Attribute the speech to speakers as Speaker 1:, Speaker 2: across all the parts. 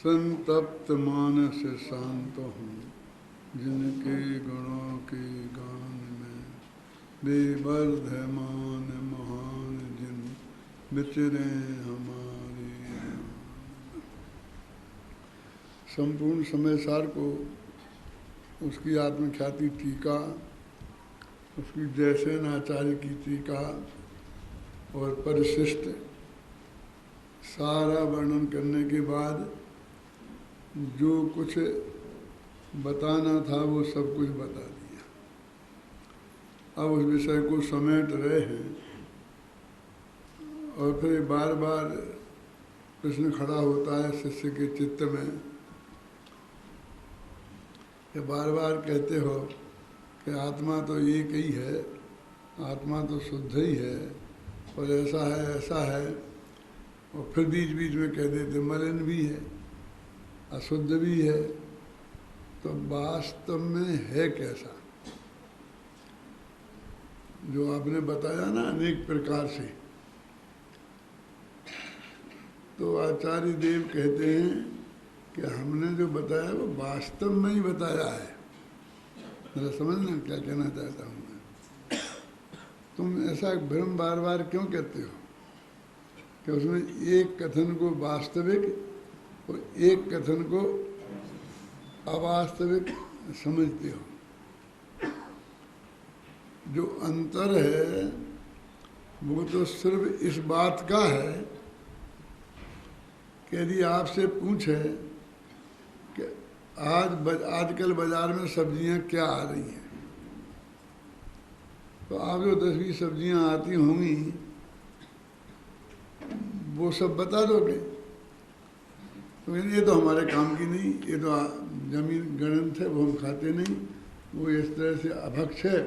Speaker 1: संतप्त मानस शांत हूँ, जिनके गुणों के गान में बेवर्धमान महान जिन विचरे हमारे। संपूर्ण समय सार को उसकी आत्मख्याति टीका, उसकी जयसेन आचार्य की टीका और परिशिष्ट सारा वर्णन करने के बाद जो कुछ बताना था वो सब कुछ बता दिया। अब उस विषय को समेट रहे हैं और फिर बार बार प्रश्न खड़ा होता है शिष्य के चित्त में कि बार बार कहते हो कि आत्मा तो एक ही है, आत्मा तो शुद्ध ही है और ऐसा है और फिर बीच बीच में कह देते मलिन भी है, अशुद्ध भी है। तो वास्तव में है कैसा, जो आपने बताया ना अनेक प्रकार से। तो आचार्य देव कहते हैं कि हमने जो बताया वो वास्तव में ही बताया है। मेरा समझना क्या कहना चाहता हूँ मैं। तुम ऐसा भ्रम बार बार क्यों कहते हो कि उसमें एक कथन को वास्तविक और एक कथन को अवास्तविक समझते हो। जो अंतर है वो तो सिर्फ इस बात का है कि यदि आपसे पूछे कि आजकल बाजार में सब्जियां क्या आ रही हैं, तो आप जो 10-20 सब्जियां आती होंगी वो सब बता दोगे। तो ये तो हमारे काम की नहीं, ये तो जमीन गणंत है, वो हम खाते नहीं, वो इस तरह से अभक्ष है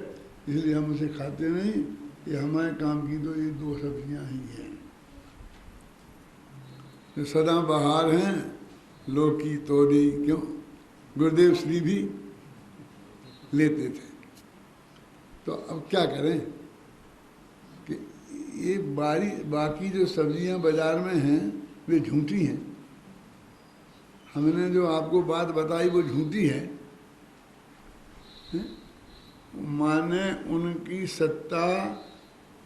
Speaker 1: इसलिए हम उसे खाते नहीं, ये हमारे काम की तो ये 2 सब्जियां ही हैं जो सदा बहार हैं, लौकी तोरी। क्यों गुरुदेव श्री भी लेते थे। तो अब क्या करें कि ये बाकी जो सब्जियां बाजार में हैं वे झूठी हैं। हमने जो आपको बात बताई वो झूठी है, माने उनकी सत्ता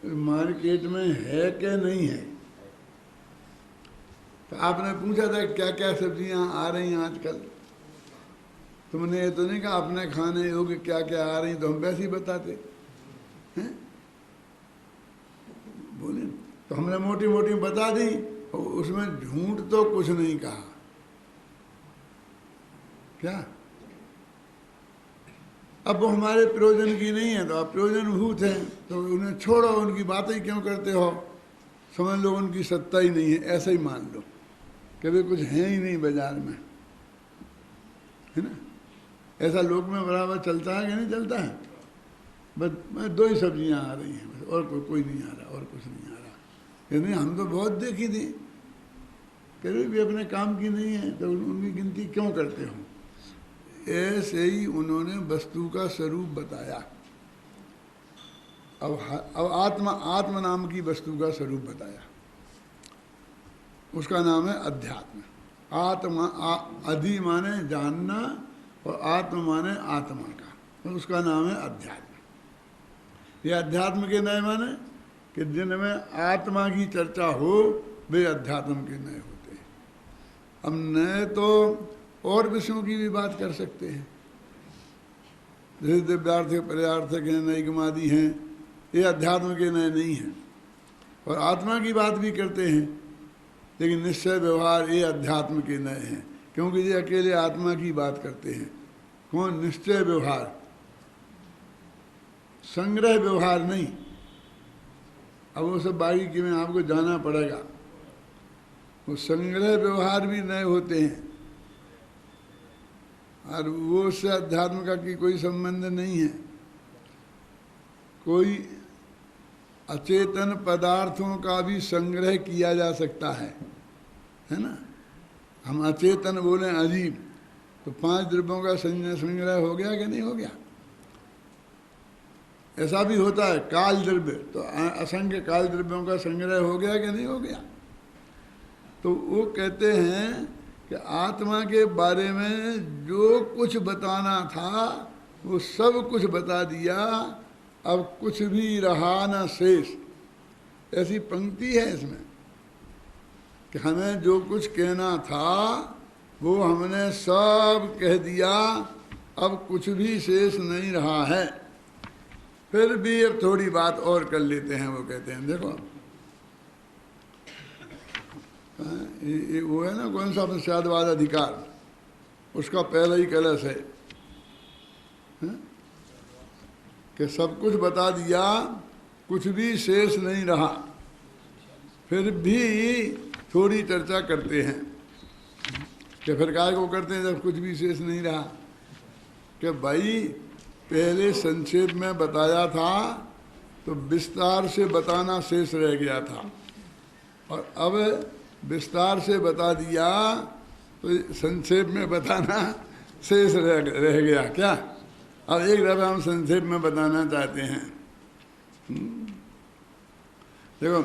Speaker 1: मार्केट में है कि नहीं है। तो आपने पूछा था क्या क्या सब्जियां आ रही हैं आजकल, तुमने ये तो नहीं कहा अपने खाने योग्य क्या क्या आ रही, तो हम वैसे ही बताते हैं। बोले तो हमने मोटी मोटी बता दी और उसमें झूठ तो कुछ नहीं कहा। क्या अब वो हमारे प्रयोजन की नहीं है तो आप प्रयोजनभूत हैं, तो उन्हें छोड़ो, उनकी बातें ही क्यों करते हो। समझ लो उनकी सत्ता ही नहीं है, ऐसा ही मान लो कि वे कुछ हैं ही नहीं बाजार में, है ना। ऐसा लोक में बराबर चलता है कि नहीं चलता है। बस 2 ही सब्जियां आ रही हैं बस, और कोई नहीं आ रहा, और कुछ नहीं आ रहा। यानी हम तो बहुत देखी थी, कभी भी अपने काम की नहीं है तो उनकी गिनती क्यों करते हो। ऐसे ही उन्होंने वस्तु का स्वरूप बताया। अब आत्मा नाम की वस्तु का स्वरूप बताया, उसका नाम है अध्यात्म। आत्मा अधि माने जानना और आत्मा माने आत्मा का, तो उसका नाम है अध्यात्म। ये अध्यात्म के नए माने कि जिनमें आत्मा की चर्चा हो वे अध्यात्म के नए होते हैं। अब नए तो और विषयों की भी बात कर सकते हैं, जैसे दिव्यार्थ पर्यार्थक हैं, नैगमादि हैं, ये अध्यात्म के नए नहीं हैं। और आत्मा की बात भी करते हैं, लेकिन निश्चय व्यवहार ये अध्यात्म के नए हैं, क्योंकि ये अकेले आत्मा की बात करते हैं। कौन? निश्चय व्यवहार, संग्रह व्यवहार नहीं। अब वो सब बारीकी में आपको जाना पड़ेगा। वो संग्रह व्यवहार भी नए होते हैं और वो उससे अध्यात्म का की कोई संबंध नहीं है। कोई अचेतन पदार्थों का भी संग्रह किया जा सकता है ना। हम अचेतन बोले अजीब, तो 5 द्रव्यों का संग्रह हो गया कि नहीं हो गया। ऐसा भी होता है काल द्रव्य, तो असंख्य काल द्रव्यों का संग्रह हो गया कि नहीं हो गया। तो वो कहते हैं कि आत्मा के बारे में जो कुछ बताना था वो सब कुछ बता दिया, अब कुछ भी रहा न शेष। ऐसी पंक्ति है इसमें कि हमें जो कुछ कहना था वो हमने सब कह दिया, अब कुछ भी शेष नहीं रहा है। फिर भी अब थोड़ी बात और कर लेते हैं। वो कहते हैं देखो ये वो है ना कौन सा प्रसादवाद अधिकार, उसका पहला ही कलश है कि सब कुछ बता दिया, कुछ भी शेष नहीं रहा। फिर भी थोड़ी चर्चा करते हैं कि फिर काय को करते हैं जब कुछ भी शेष नहीं रहा, कि भाई पहले संक्षेप में बताया था तो विस्तार से बताना शेष रह गया था, और अब विस्तार से बता दिया तो संक्षेप में बताना शेष रह गया। क्या अब एक दफा हम संक्षेप में बताना चाहते हैं। देखो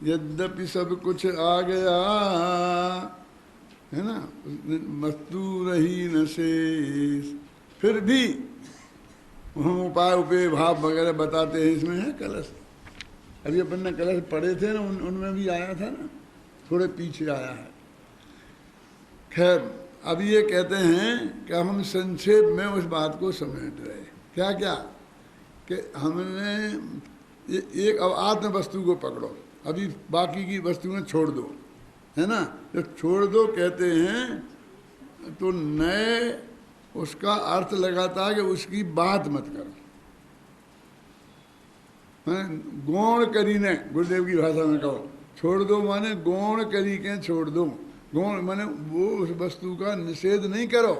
Speaker 1: यद्यपि सब कुछ आ गया है ना, वस्तु रही न शेष, फिर भी हम उपाय उपय भाव वगैरह बताते हैं। इसमें है कलश, अभी अपन ने कलश पढ़े थे ना, उनमें भी आया था ना, थोड़े पीछे आया है। खैर अब ये कहते हैं कि हम संक्षेप में उस बात को समेट रहे। क्या क्या कि हमने एक अब आत्म वस्तु को पकड़ो, अभी बाकी की वस्तुएं छोड़ दो, है ना। जब छोड़ दो कहते हैं तो नए उसका अर्थ लगाता है कि उसकी बात मत करो। गौण करी ने, गुरुदेव की भाषा में कहो, छोड़ दो माने गौण करी के छोड़ दो। गौण माने वो उस वस्तु का निषेध नहीं करो,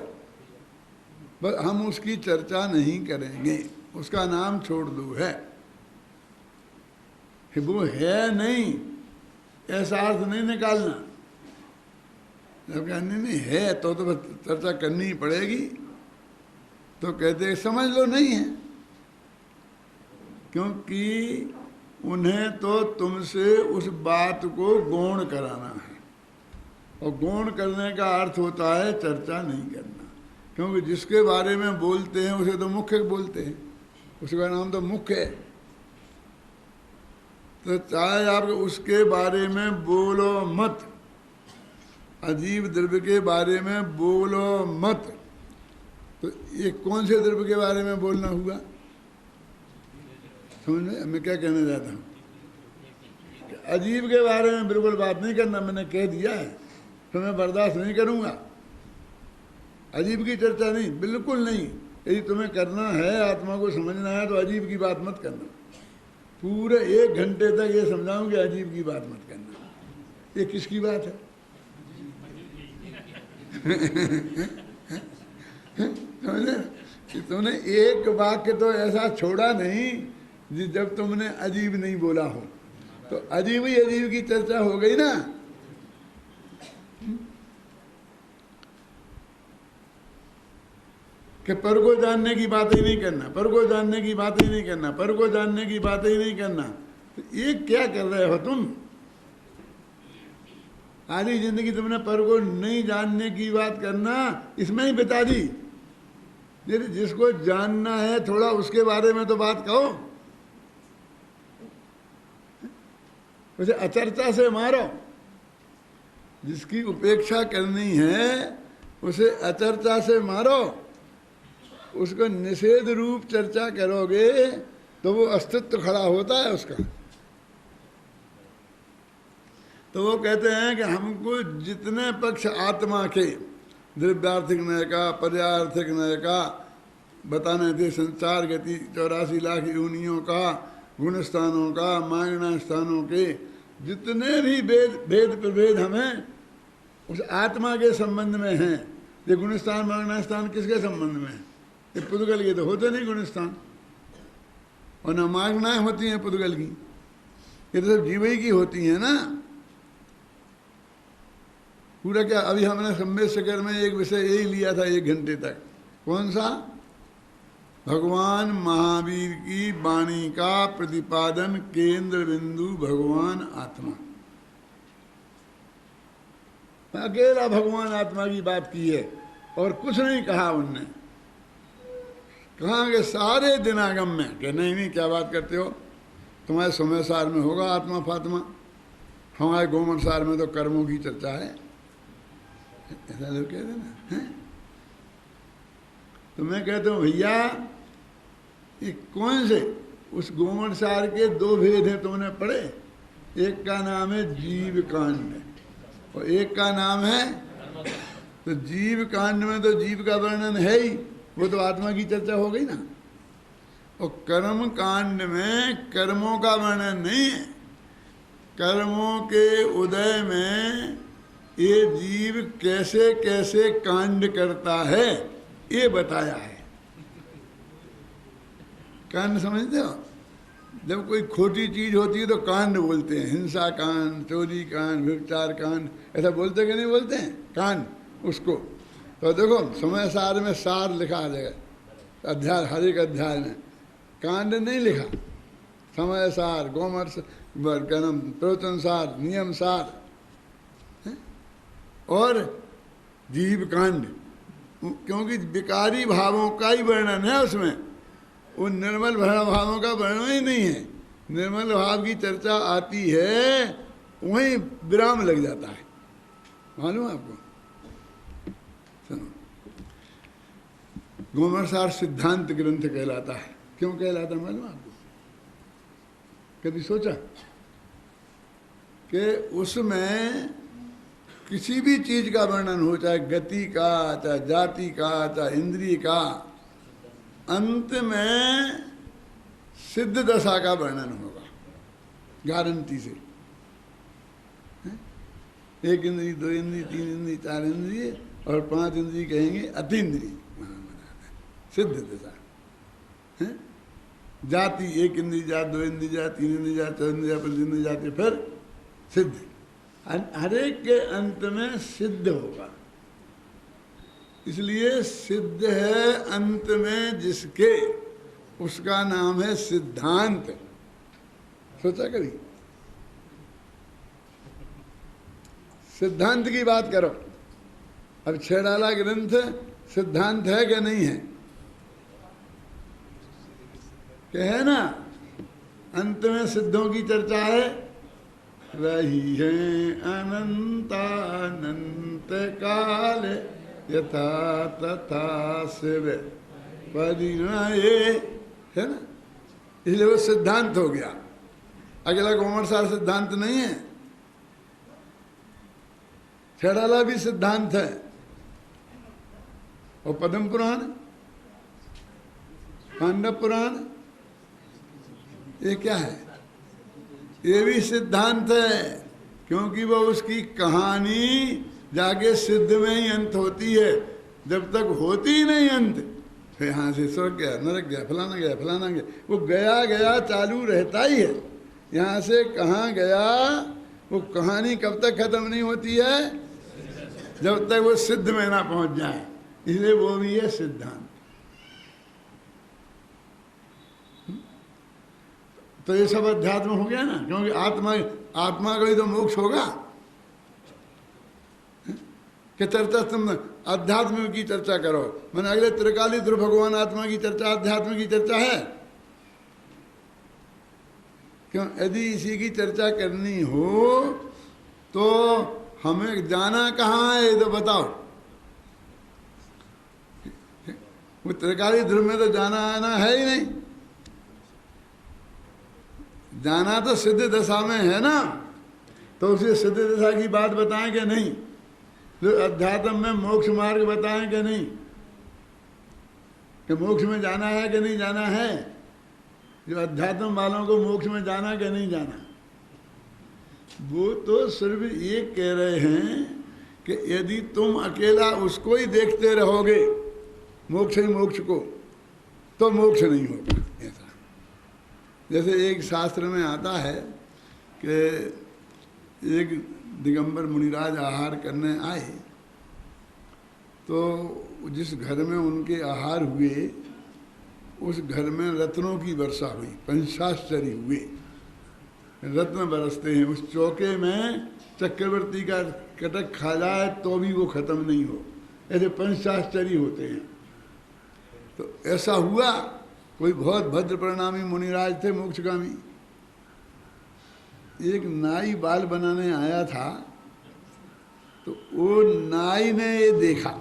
Speaker 1: बस हम उसकी चर्चा नहीं करेंगे, उसका नाम छोड़ दो है। वो है नहीं ऐसा अर्थ नहीं निकालना। जब कहने नहीं है तो चर्चा करनी ही पड़ेगी, तो कहते समझ लो नहीं है, क्योंकि उन्हें तो तुमसे उस बात को गौण कराना है, और गौण करने का अर्थ होता है चर्चा नहीं करना। क्योंकि जिसके बारे में बोलते हैं उसे तो मुख्य बोलते हैं, उसका नाम तो मुख्य है। तो चाहे आप उसके बारे में बोलो मत, अजीब द्रव्य के बारे में बोलो मत, तो ये कौन से द्रव्य के बारे में बोलना हुआ? समझ में मैं क्या कहना चाहता हूँ? अजीब के बारे में बिल्कुल बात नहीं करना, मैंने कह दिया है, तो मैं बर्दाश्त नहीं करूँगा। अजीब की चर्चा नहीं, बिल्कुल नहीं। यदि तुम्हें करना है, आत्मा को समझना है, तो अजीब की बात मत करना। पूरे 1 घंटे तक ये समझाऊं कि अजीब की बात मत करना। ये किसकी बात है? समझे कि तुमने एक वाक्य तो ऐसा छोड़ा नहीं जब तुमने अजीब नहीं बोला हो, तो अजीब ही अजीब की चर्चा हो गई ना। कि पर को जानने की बात ही नहीं करना, पर को जानने की बात ही नहीं करना, पर को जानने की बात ही नहीं करना। तो ये क्या कर रहे हो तुम? आधी जिंदगी तुमने पर को नहीं जानने की बात करना इसमें ही बिता दी। जिसको जानना है थोड़ा उसके बारे में तो बात कहो, उसे अचर्चा से मारो। जिसकी उपेक्षा करनी है उसे अचर्चा से मारो, उसको निषेध रूप चर्चा करोगे तो वो अस्तित्व खड़ा होता है उसका। तो वो कहते हैं कि हमको जितने पक्ष आत्मा के द्रव्यार्थिक न्याय का, पर्यार्थिक न्याय का बताने थे, संसार गति 84 लाख योनियों का, गुण स्थानों का, मांगना स्थानों के जितने भी भेद प्रभेद हमें उस आत्मा के संबंध में हैं। ये गुणस्थान मांगना स्थान किसके संबंध में है? ये पुद्गल के तो होते नहीं गुणस्थान, और न मांगनाएं होती हैं पुद्गल की, ये तो सब जीवई की होती हैं ना। पूरा क्या अभी हमने सम्मेद शिखर में एक विषय यही लिया था 1 घंटे तक। कौन सा? भगवान महावीर की वाणी का प्रतिपादन केंद्र बिंदु भगवान आत्मा। अकेला भगवान आत्मा की बात की है और कुछ नहीं कहा उनने। कहाँ के सारे दिनागम में कि नहीं नहीं क्या बात करते हो, तुम्हारे समय सार में होगा आत्मा फात्मा, हमारे गोमन सार में तो कर्मों की चर्चा है, ऐसा लोग कहते ना है? तो मैं कहता हूँ भैया ये कौन से उस गोमन सार के दो भेद हैं तुमने पढ़े, एक का नाम है जीव कांड और एक का नाम है, तो जीव कांड में तो जीव का वर्णन है ही, वो तो आत्मा की चर्चा हो गई ना। और कर्म कांड में कर्मों का वर्णन नहीं है, कर्मों के उदय में ये जीव कैसे कैसे कांड करता है ये बताया है। कांड समझते हो, जब कोई खोटी चीज होती है तो कांड बोलते हैं, हिंसा कांड, चोरी कांड, व्यभिचार कांड, ऐसा बोलते कि नहीं बोलते हैं कांड उसको। तो देखो समय सार में सार लिखा आ जाएगा, अध्याय हर एक अध्याय में कांड नहीं लिखा, समय सार, गोमर कर्म, प्रवचन सार, नियम सार और जीव कांड, क्योंकि विकारी भावों का ही वर्णन है उसमें, उन निर्मल भावों का वर्णन ही नहीं है। निर्मल भाव की चर्चा आती है वहीं विराम लग जाता है, मालूम आपको। सुनो, गोमरसार सिद्धांत ग्रंथ कहलाता है, क्यों कहलाता है मालूम आपको? कभी सोचा कि उसमें किसी भी चीज का वर्णन हो, चाहे गति का, चाहे जाति का, चाहे इंद्रिय का, अंत में सिद्ध दशा का वर्णन होगा गारंटी से। एक इंद्रिय, दो इंद्रिय, तीन इंद्रिय, चार इंद्रिय और पांच इंद्रिय कहेंगे अतीन्द्रिय, सिद्ध दशा है। जाति एक इंद्रिय जात, दो इंद्रिय जात, तीन इंद्रिय जात, चार इंद्रिय, पांच इंद्रिय जाति, फिर सिद्ध। हर एक के अंत में सिद्ध होगा, इसलिए सिद्ध है अंत में जिसके, उसका नाम है सिद्धांत। सोचा कभी? सिद्धांत की बात करो। अब छेड़ाला ग्रंथ सिद्धांत है कि नहीं है? क्या है ना, अंत में सिद्धों की चर्चा है, रही है अनंतानंत काल यथा तथा शिव परिणये, है ना, इसलिए वो सिद्धांत हो गया। अगला गोमरसार सिद्धांत नहीं है, छेड़ाला भी सिद्धांत है, और पद्म पुराण, पांडव पुराण, ये क्या है? ये भी सिद्धांत है, क्योंकि वो उसकी कहानी जाके सिद्ध में ही अंत होती है, जब तक होती ही नहीं अंत, फिर यहाँ से स्वर्ग गया, नरक गया, फलाना गया, फलाना गया, वो गया गया चालू रहता ही है। यहाँ से कहाँ गया, वो कहानी कब तक खत्म नहीं होती है, जब तक वो सिद्ध में ना पहुंच जाए, इसलिए वो भी है सिद्धांत। तो ये सब अध्यात्म हो गया ना, क्योंकि आत्मा का ही तो मोक्ष होगा। कि चर्चा तुम अध्यात्म की चर्चा करो, मैंने अगले त्रिकाली ध्रुव भगवान आत्मा की चर्चा अध्यात्म की चर्चा है क्यों? यदि इसी की चर्चा करनी हो तो हमें जाना कहाँ है, ये तो बताओ। वो त्रिकाली ध्रुव में तो जाना आना है ही नहीं, जाना तो सिद्ध दशा में है ना, तो उसे सिद्ध दशा की बात बताएं कि नहीं? तो अध्यात्म में मोक्ष मार्ग बताएं कि नहीं, कि मोक्ष में जाना है कि नहीं जाना है? जो अध्यात्म वालों को मोक्ष में जाना कि नहीं जाना, वो तो सिर्फ ये कह रहे हैं कि यदि तुम अकेला उसको ही देखते रहोगे, मोक्ष ही मोक्ष को, तो मोक्ष नहीं होगा। ऐसा जैसे एक शास्त्र में आता है कि एक दिगंबर मुनिराज आहार करने आए, तो जिस घर में उनके आहार हुए उस घर में रत्नों की वर्षा हुई, पंचाश्चर्य हुए। रत्न बरसते हैं। उस चौके में चक्रवर्ती का कटक खा जाए तो भी वो खत्म नहीं हो, ऐसे पंचाश्चर्य होते हैं। तो ऐसा हुआ, कोई बहुत भद्र परिणामी मुनिराज थे मोक्षगामी, एक नाई बाल बनाने आया था, तो वो नाई ने ये देखा।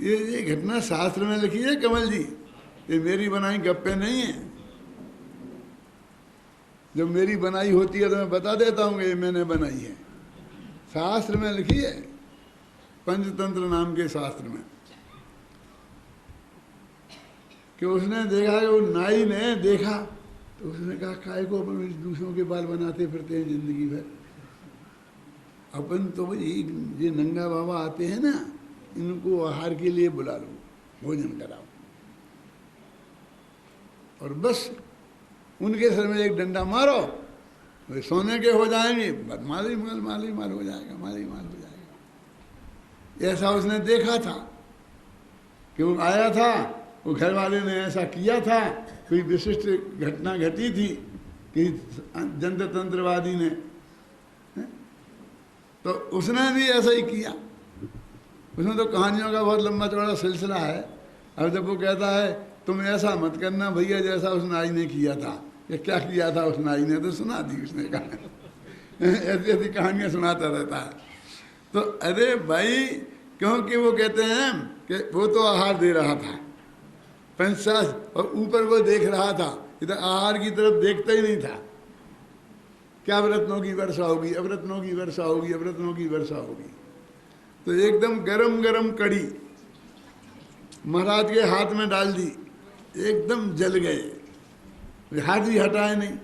Speaker 1: ये घटना शास्त्र में लिखी है कमल जी, ये मेरी बनाई गप्पे नहीं है। जब मेरी बनाई होती है तो मैं बता देता हूँ कि ये मैंने बनाई है, शास्त्र में लिखी है, पंचतंत्र नाम के शास्त्र में, कि उसने देखा कि वो नाई ने देखा, तो उसने कहा काय को अपन दूसरों के बाल बनाते फिरते हैं जिंदगी भर, अपन तो ये नंगा बाबा आते हैं ना, इनको आहार के लिए बुला लो, भोजन कराओ, और बस उनके सर में एक डंडा मारो, वे सोने के हो जाएंगे, माली माल हो जाएगा, माली माल हो जाएगा। ऐसा उसने देखा था कि वो आया था, वो घर वाले ने ऐसा किया था, कोई विशिष्ट घटना घटी थी कि जनता तंत्रवादी ने, तो उसने भी ऐसा ही किया। उसमें तो कहानियों का बहुत लंबा चौड़ा सिलसिला है। अब जब वो कहता है तुम ऐसा मत करना भैया जैसा उस नाई ने किया था, ये क्या किया था उस नाई ने, तो सुना दी उसने कहा। ऐसी ऐसी कहानियाँ सुनाता रहता है। तो अरे भाई, क्योंकि वो कहते हैं कि वो तो आहार दे रहा था पंचाश, और ऊपर वो देख रहा था, इधर आहार की तरफ देखता ही नहीं था। क्या अवरत्नों की वर्षा होगी, अवरत्नों की वर्षा होगी, अवरत्नों की वर्षा होगी। तो एकदम गरम गरम कड़ी महाराज के हाथ में डाल दी, एकदम जल गए, हाथ भी हटाए नहीं,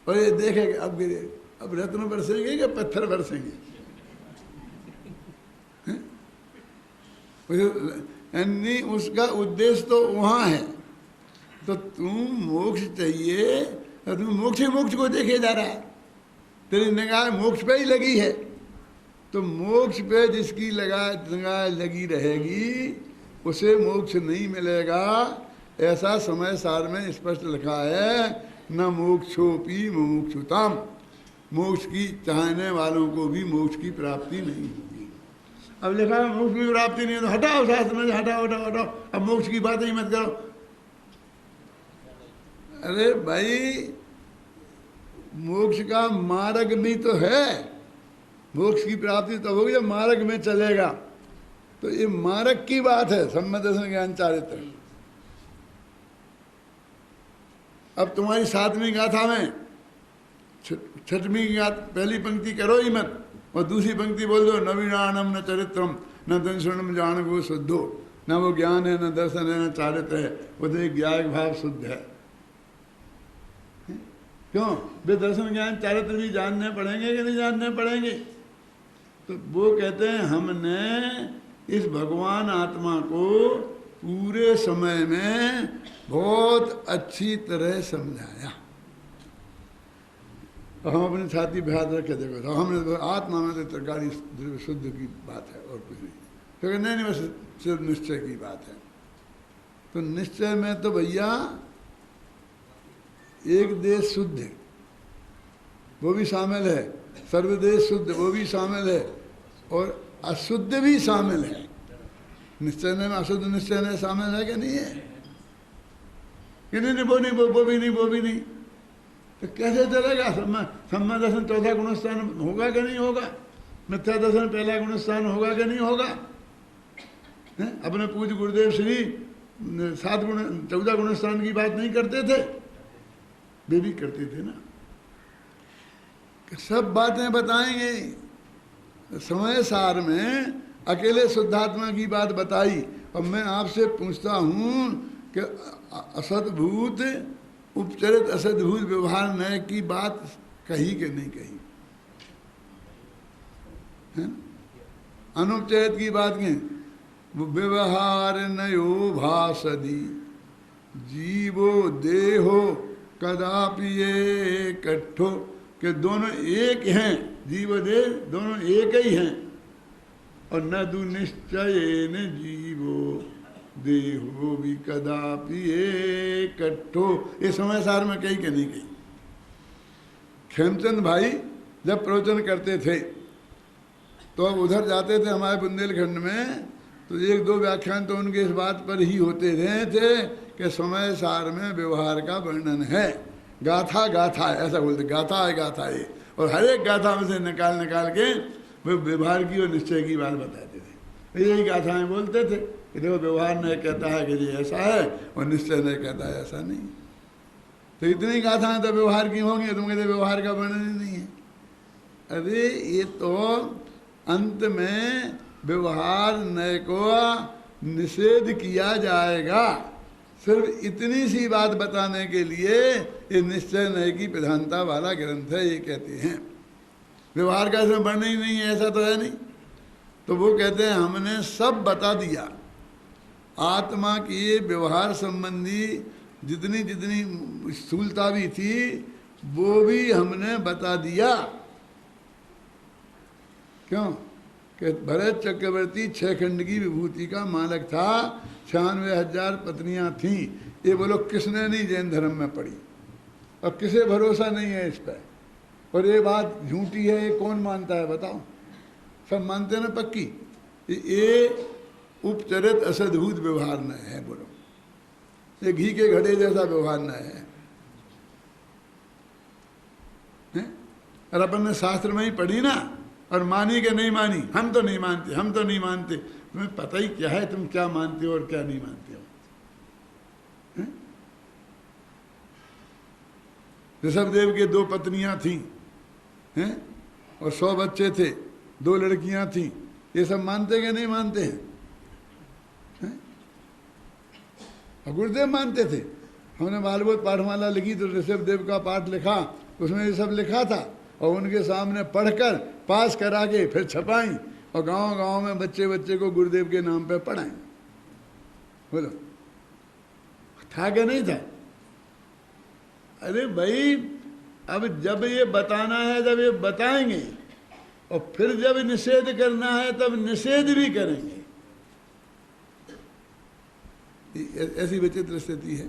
Speaker 1: और ये देखे अब गिरे, अब रत्न बरसेंगे या पत्थर बरसेंगे। यानी उसका उद्देश्य तो वहाँ है। तो तुम मोक्ष चाहिए, तो तुम मोक्ष को देखे जा रहा है, तेरी निगाह मोक्ष पे ही लगी है, तो मोक्ष पे जिसकी निगाह लगी रहेगी उसे मोक्ष नहीं मिलेगा। ऐसा समय सार में स्पष्ट लिखा है, न मोक्षोपि मुमुक्षुताम, मोक्ष की चाहने वालों को भी मोक्ष की प्राप्ति नहीं होगी। अब लिखा है मोक्ष की प्राप्ति नहीं है, तो हटाओ शास्त्र में, हटाओ, अब मोक्ष की बात ही मत करो। अरे भाई, मोक्ष का मार्ग भी तो है, मोक्ष की प्राप्ति तो होगी जब मार्ग में चलेगा। तो ये मार्ग की बात है, सम्यक दर्शन ज्ञान चारित्र। अब तुम्हारी 7वीं गाथा में 6वीं पहली पंक्ति करो ही मत, और दूसरी पंक्ति बोल दो, नवीनानम न चरित्रम न दर्शनम जान वो शुद्धो, न वो ज्ञान है, न दर्शन है, न चारित्र है, वो तो एक ज्ञान भाव शुद्ध है। क्यों? वे दर्शन ज्ञान चारित्र भी जानने पड़ेंगे कि नहीं जानने पड़ेंगे? तो वो कहते हैं हमने इस भगवान आत्मा को पूरे समय में बहुत अच्छी तरह समझाया। तो हम अपनी छाती पे हाथ रख के देखो, तो हमने तो आत्मा में तो तरकारी शुद्ध की बात है और कुछ नहीं। क्योंकि नहीं बस सिर्फ निश्चय की बात है। तो निश्चय में तो भैया एक देश शुद्ध है वो भी शामिल है, सर्वदेश शुद्ध वो भी शामिल है, और अशुद्ध भी शामिल है। निश्चय में अशुद्ध निश्चय में शामिल है कि नहीं है? कि नहीं, वो नहीं, वो भी नहीं। तो कैसे चलेगा? सम्मा दर्शन चौथा गुणस्थान होगा कि नहीं होगा? मिथ्या दर्शन पहला गुणस्थान होगा कि नहीं होगा? अपने पूज्य गुरुदेव श्री 14 गुणस्थान की बात नहीं करते थे, वे भी करते थे ना। सब बातें बताएंगे। समय सार में अकेले शुद्धात्मा की बात बताई। और मैं आपसे पूछता हूँ कि असद्भूत उपचरित असद्भूत व्यवहार नय की बात कही कि नहीं कही? अनुपचरित की बात की, व्यवहार नयो भासदी जीवो देहो कदापि ये कट्ठो, कि दोनों एक हैं, जीव देह दोनों एक ही हैं। और न दु निश्चय न जीवो, देहो भी कदापि एकट्ठो। ये समय सार में कही कि नहीं कही। खेमचंद भाई जब प्रवचन करते थे तो अब उधर जाते थे हमारे बुंदेलखंड में, तो एक दो व्याख्यान तो उनके इस बात पर ही होते रहे थे कि समय सार में व्यवहार का वर्णन है। गाथा गाथा है ऐसा बोलते, गाथा है गाथा है। और हर एक गाथा में से निकाल निकाल के वो व्यवहार की और निश्चय की बात बताते थे। यही गाथाएं बोलते थे कि देखो व्यवहार ने कहता है कि ये ऐसा है और निश्चय ने कहता है ऐसा नहीं। तो इतनी गाथाएं तो व्यवहार की होंगी, तुम कहते व्यवहार का वर्णन ही नहीं है। अरे ये तो अंत में व्यवहार नय को निषेध किया जाएगा, सिर्फ इतनी सी बात बताने के लिए ये निश्चय नय की प्रधानता वाला ग्रंथ है, ये कहते हैं। व्यवहार का इसमें वर्णन ही नहीं है, ऐसा तो है नहीं। तो वो कहते हैं हमने सब बता दिया, आत्मा की व्यवहार संबंधी जितनी जितनी स्थूलता भी थी वो भी हमने बता दिया। क्यों कि भरत चक्रवर्ती 6 खंड की विभूति का मालक था, 96,000 पत्नियां थीं। ये बोलो किसने नहीं जैन धर्म में पढ़ी और किसे भरोसा नहीं है इस पर। और ये बात झूठी है, ये कौन मानता है बताओ? सब मानते ना पक्की। ये उपचरित असद्भुत व्यवहार न है, बोलो ये घी के घड़े जैसा व्यवहार न है। और अपन ने शास्त्र में ही पढ़ी ना, और मानी कि नहीं मानी? हम तो नहीं मानते, हम तो नहीं मानते। तुम्हें पता ही क्या है तुम क्या मानते हो और क्या नहीं मानते हो? ऋषभदेव के 2 पत्नियां थीं हैं और 100 बच्चे थे, 2 लड़कियां थीं। ये सब मानते कि नहीं मानते हैं? और गुरुदेव मानते थे। हमने बालबोध पाठमाला लिखी तो ऋषभदेव का पाठ लिखा, उसमें ये सब लिखा था और उनके सामने पढ़कर पास करा के फिर छपाई और गांव-गांव में बच्चे बच्चे को गुरुदेव के नाम पे पढ़ाएं। बोलो था क्या नहीं था? अरे भाई अब जब ये बताना है जब ये बताएंगे और फिर जब निषेध करना है तब निषेध भी करेंगे। ऐसी विचित्र स्थिति है।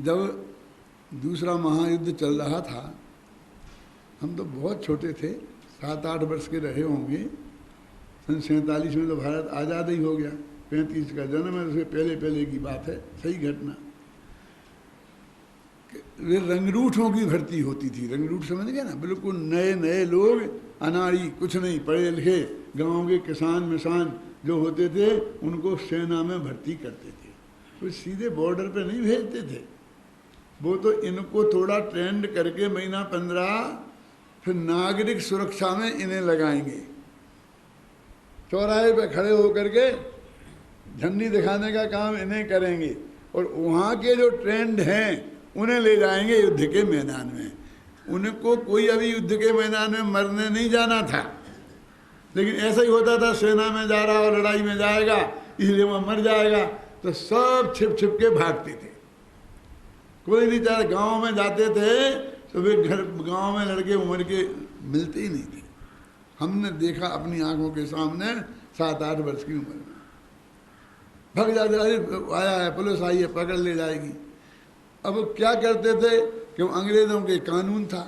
Speaker 1: जब दूसरा महायुद्ध चल रहा था, हम तो बहुत छोटे थे, 7-8 वर्ष के रहे होंगे। सन 47 में तो भारत आज़ाद ही हो गया, 35 का जन्म है, उससे पहले पहले की बात है, सही घटना। वे रंगरूठों की भर्ती होती थी। रंगरूठ समझ गए ना, बिल्कुल नए नए लोग, अनाड़ी, कुछ नहीं पढ़े लिखे, गांव के किसान मिसान जो होते थे उनको सेना में भर्ती करते थे। तो सीधे बॉर्डर पे नहीं भेजते थे, वो तो इनको थोड़ा ट्रेंड करके महीना 15 फिर नागरिक सुरक्षा में इन्हें लगाएंगे। चौराहे पे खड़े होकर के झंडी दिखाने का काम इन्हें करेंगे और वहाँ के जो ट्रेंड हैं उन्हें ले जाएंगे युद्ध के मैदान में। उनको कोई अभी युद्ध के मैदान में मरने नहीं जाना था, लेकिन ऐसा ही होता था, सेना में जा रहा और लड़ाई में जाएगा इसलिए वह मर जाएगा, तो सब छिप छिप के भागते थे। कोई नहीं चाहे गांव में जाते थे तो वे घर गांव में लड़के उम्र के मिलते ही नहीं थे। हमने देखा अपनी आंखों के सामने 7-8 वर्ष की उम्र में भाग जाते, आया है पुलिस आई है पकड़ ले जाएगी। अब क्या करते थे कि वो अंग्रेज़ों के कानून था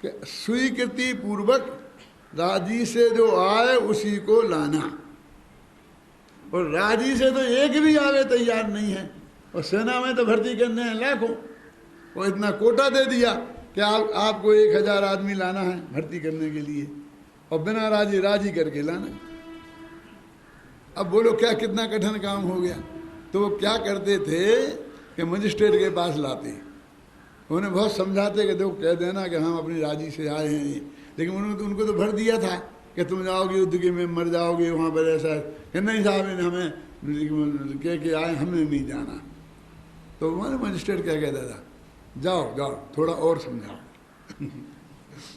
Speaker 1: कि स्वीकृति पूर्वक राजी से जो आए उसी को लाना, और राजी से तो एक भी आवे तैयार नहीं है। और सेना में तो भर्ती करने हैं लाखों, और इतना कोटा दे दिया कि आपको 1000 आदमी लाना है भर्ती करने के लिए और बिना राजी करके लाना। अब बोलो क्या कितना कठिन काम हो गया। तो वो क्या करते थे कि मजिस्ट्रेट के पास लाते, उन्हें बहुत समझाते कि देखो कह देना कि हम अपनी राजी से आए हैं ये, लेकिन उनको तो भर दिया था कि तुम जाओगे युद्ध के में मर जाओगे वहाँ पर, ऐसा कि नहीं साहब हमें कह के आए, हमने नहीं जाना। तो हमारे मजिस्ट्रेट क्या कहता था, जाओ जाओ थोड़ा और समझाओ।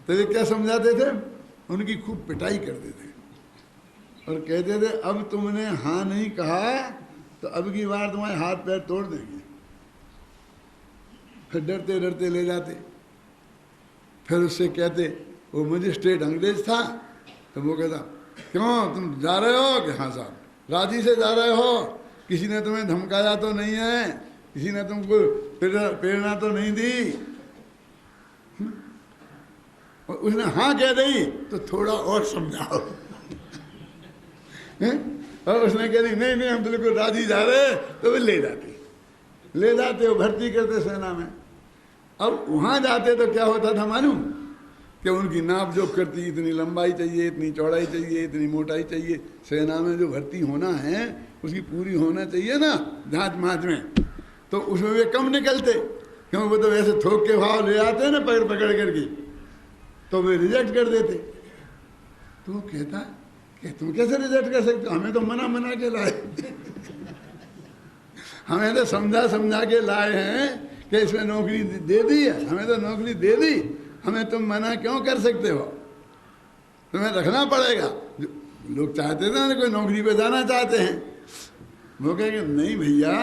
Speaker 1: तो ये क्या समझाते थे, उनकी खूब पिटाई करते थे और कहते थे अब तुमने हाँ नहीं कहा तो अब की बार तुम्हारे हाथ पैर तोड़ देंगे। फिर डरते डरते ले जाते। फिर उससे कहते, वो मजिस्ट्रेट अंग्रेज था, तो वो कहता क्यों तुम जा रहे हो? कि हाँ साहब। राजी से जा रहे हो, किसी ने तुम्हें धमकाया तो नहीं है, किसी ने तुमको प्रेरणा तो नहीं दी। और उसने हाँ कह दी तो थोड़ा और समझाओ। और उसने कह दी नहीं नहीं हम बिल्कुल राजी जा रहे, तो वे ले जाते हो, भर्ती करते सेना में। अब वहाँ जाते तो क्या होता था मालूम, कि उनकी नाप जोख करती, इतनी लंबाई चाहिए, इतनी चौड़ाई चाहिए, इतनी मोटाई चाहिए। सेना में जो भर्ती होना है उसकी पूरी होना चाहिए ना जांच माच में, तो उसमें वे कम निकलते, क्योंकि वो तो वैसे थोक के भाव ले आते हैं ना पकड़ करके, तो वे रिजेक्ट कर देते। तो वो कहता कि तुम कैसे रिजेक्ट कर सकते हो, हमें तो मना के लाए हमें तो समझा के लाए हैं कि इसमें नौकरी दे दी है, हमें तो नौकरी दे दी, हमें तुम मना क्यों कर सकते हो, तुम्हें रखना पड़ेगा। लोग चाहते थे ना कोई नौकरी पे जाना चाहते हैं, वो कहेंगे नहीं भैया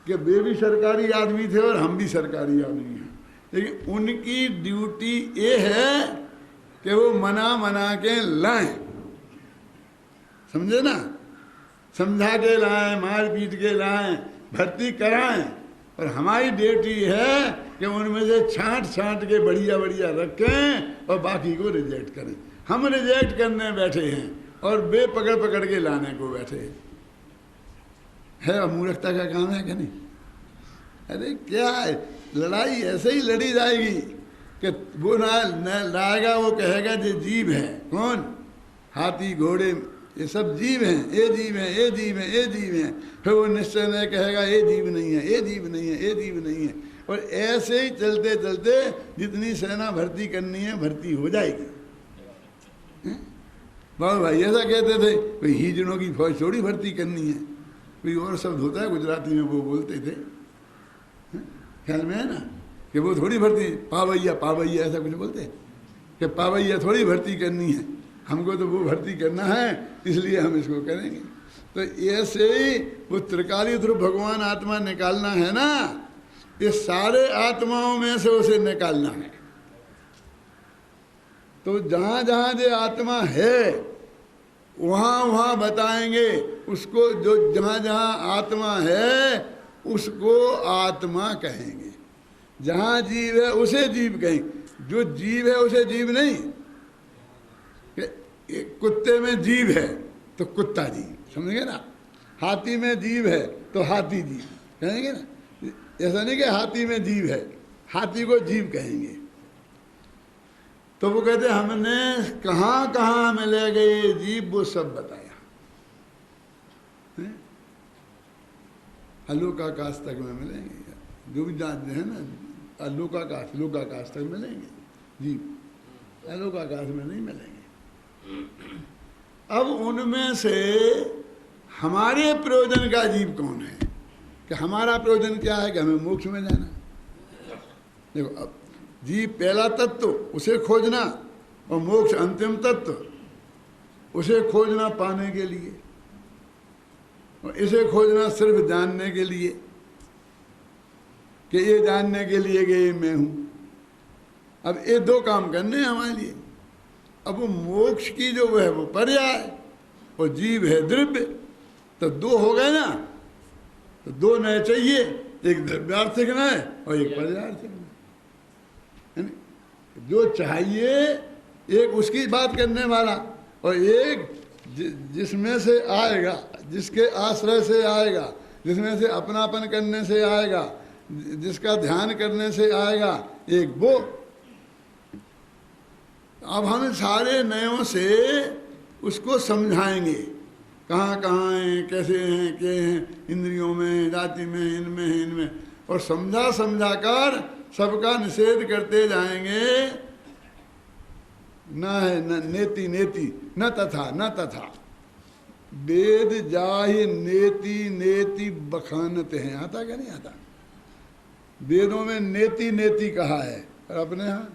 Speaker 1: कि वे भी सरकारी आदमी थे और हम भी सरकारी आदमी हैं, लेकिन उनकी ड्यूटी ये है कि वो मना के लाएं, समझे ना, समझा के लाएं, मार पीट के लाएं, भर्ती कराएं। और हमारी ड्यूटी है कि उनमें से छांट के बढ़िया रखें और बाकी को रिजेक्ट करें। हम रिजेक्ट करने बैठे हैं और वे पकड़ के लाने को बैठे है। मूर्खता का काम है कि नहीं? अरे क्या है, लड़ाई ऐसे ही लड़ी जाएगी कि वो ना लाएगा, वो कहेगा ये जीव है। कौन? हाथी घोड़े ये सब जीव हैं, ये जीव हैं, ये जीव हैं, ये जीव हैं। फिर वो निश्चय नहीं कहेगा ये जीव नहीं है, ये जीव नहीं है, ये जीव नहीं है। और ऐसे ही चलते चलते जितनी सेना भर्ती करनी है भर्ती हो जाएगी। बाबू भाई ऐसा कहते थे, कोई हिजड़ों की फौज थोड़ी भर्ती करनी है, कोई और शब्द होता है गुजराती में वो बोलते थे, ख्याल में है ना, कि वो थोड़ी भर्ती, पावैया ऐसा कुछ बोलते कि पावैया थोड़ी भर्ती करनी है, हमको तो वो भर्ती करना है इसलिए हम इसको करेंगे। तो ऐसे ही वो त्रिकाली ध्रुव भगवान आत्मा निकालना है ना, ये सारे आत्माओं में से उसे निकालना है। तो जहाँ जहाँ जो आत्मा है वहाँ बताएंगे उसको, जो जहाँ जहाँ आत्मा है उसको आत्मा कहेंगे, जहाँ जीव है उसे जीव कहेंगे। जो जीव है उसे जीव नहीं, कुत्ते में जीव है तो कुत्ता जीव, समझेंगे ना। हाथी में जीव है तो हाथी जीव कहेंगे ना, ऐसा नहीं कि हाथी में जीव है, हाथी को जीव कहेंगे। तो वो कहते हमने कहाँ कहाँ मिले गए जीव वो सब बताया। अलोकाकाश तक में मिलेंगे, जो भी जानते हैं ना, लोकाकाश तक मिलेंगे जीव, अलोकाकाश में नहीं मिलेंगे। अब उनमें से हमारे प्रयोजन का जीव कौन है, कि हमारा प्रयोजन क्या है कि हमें मोक्ष में जाना। देखो अब जीव पहला तत्व उसे खोजना और मोक्ष अंतिम तत्व उसे खोजना पाने के लिए, और इसे खोजना सिर्फ जानने के लिए कि ये जानने के लिए कि ये मैं हूं। अब ये दो काम करने हैं हमारे लिए। अब वो मोक्ष की जो वो है वो पर्याय और जीव है द्रव्य, तो दो हो गए ना, तो दो नए चाहिए, एक द्रव्यार्थिक नए और एक पर्यायार्थिक नए। जो चाहिए एक उसकी बात करने वाला और एक जिसमें से आएगा, जिसके आश्रय से आएगा, जिसमें से अपनापन करने से आएगा, जिसका ध्यान करने से आएगा, एक वो। अब हम सारे नयों से उसको समझाएंगे, कहाँ कहाँ हैं, कैसे हैं, क्या हैं, इंद्रियों में, जाति में, इनमें, और समझा कर सबका निषेध करते जाएंगे। न है न नेति न तथा वेद जाहि नेति बखानते हैं। आता क्या नहीं आता? वेदों में नेति कहा है, और अपने यहाँ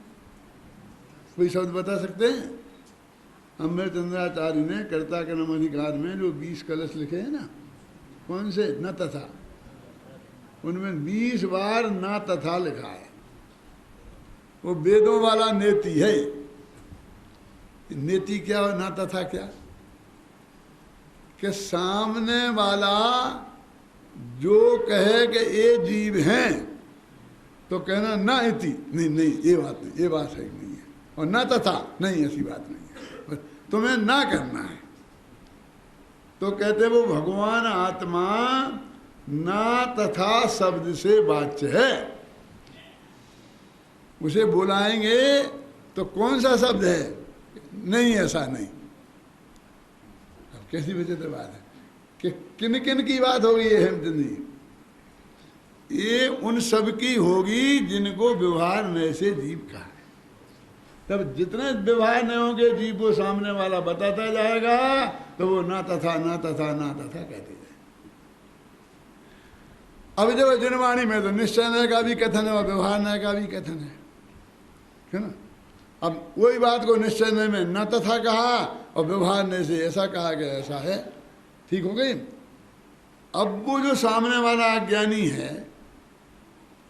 Speaker 1: कोई शब्द बता सकते हैं? अमृतचंद्राचार्य ने कर्ता कर्म अधिकार में जो 20 कलश लिखे हैं ना, कौन से? न तथा, उनमें 20 बार ना तथा लिखा है। वो वेदों वाला नेति है। नेति क्या और ना तथा क्या? कि सामने वाला जो कहे कि ये जीव हैं तो कहना ना इति, नहीं नहीं ये बात नहीं, ये बात सही नहीं है, और ना तथा, नहीं ऐसी बात नहीं है, तुम्हें ना करना है। तो कहते वो भगवान आत्मा ना तथा शब्द से वाच्य है। उसे बुलाएंगे तो कौन सा शब्द है, नहीं ऐसा नहीं। अब कैसी वजह से बात है कि किन किन की बात होगी ये हेमचंद जी, ये उन सब की होगी जिनको व्यवहार नए से जीव का है। तब जितने व्यवहार नए होंगे जीव को सामने वाला बताता जाएगा तो वो ना तथा ना तथा ना तथा कहते जाए। अब जब जनवाणी में तो निश्चय नय का भी कथन है और व्यवहार नय का भी कथन है ना। अब वही बात को निश्चय नय में न तथा कहा और व्यवहार नय से ऐसा कहा कि ऐसा है, ठीक हो गई। अब वो जो सामने वाला अज्ञानी है,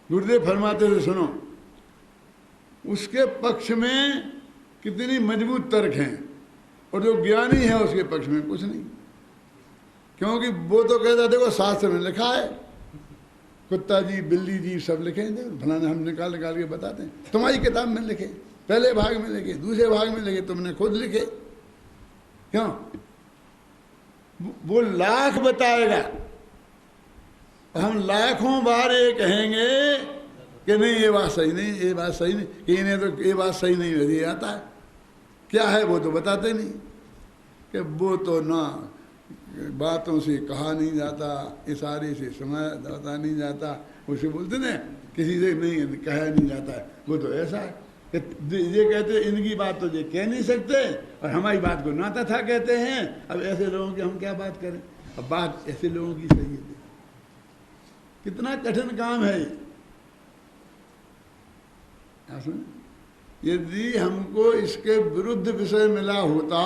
Speaker 1: गुरुदेव फरमाते थे सुनो, उसके पक्ष में कितनी मजबूत तर्क हैं और जो ज्ञानी है उसके पक्ष में कुछ नहीं। क्योंकि वो तो कहता देखो शास्त्र में लिखा है, कुत्ता जी बिल्ली जी सब लिखे हैं, फलाना हम निकाल निकाल के बताते हैं, तुम्हारी किताब में लिखे, पहले भाग में लिखे, दूसरे भाग में लिखे, तुमने खुद लिखे। क्यों? वो लाख बताएगा, हम लाखों बार ये कहेंगे कि नहीं ये बात सही नहीं, ये बात सही नहीं, इन्हें तो ये बात सही नहीं लगी आता है। क्या है वो तो बताते नहीं, कि वो तो ना बातों से कहा नहीं जाता, इशारे से सुना जाता नहीं जाता, उसे बोलते ना किसी से नहीं कहा नहीं जाता है, वो तो ऐसा है कि ये कहते इनकी बात तो ये कह नहीं सकते और हमारी बात को ना तथा कहते हैं। अब ऐसे लोगों की हम क्या बात करें, अब बात ऐसे लोगों की सही है। कितना कठिन काम है ये। यदि हमको इसके विरुद्ध विषय मिला होता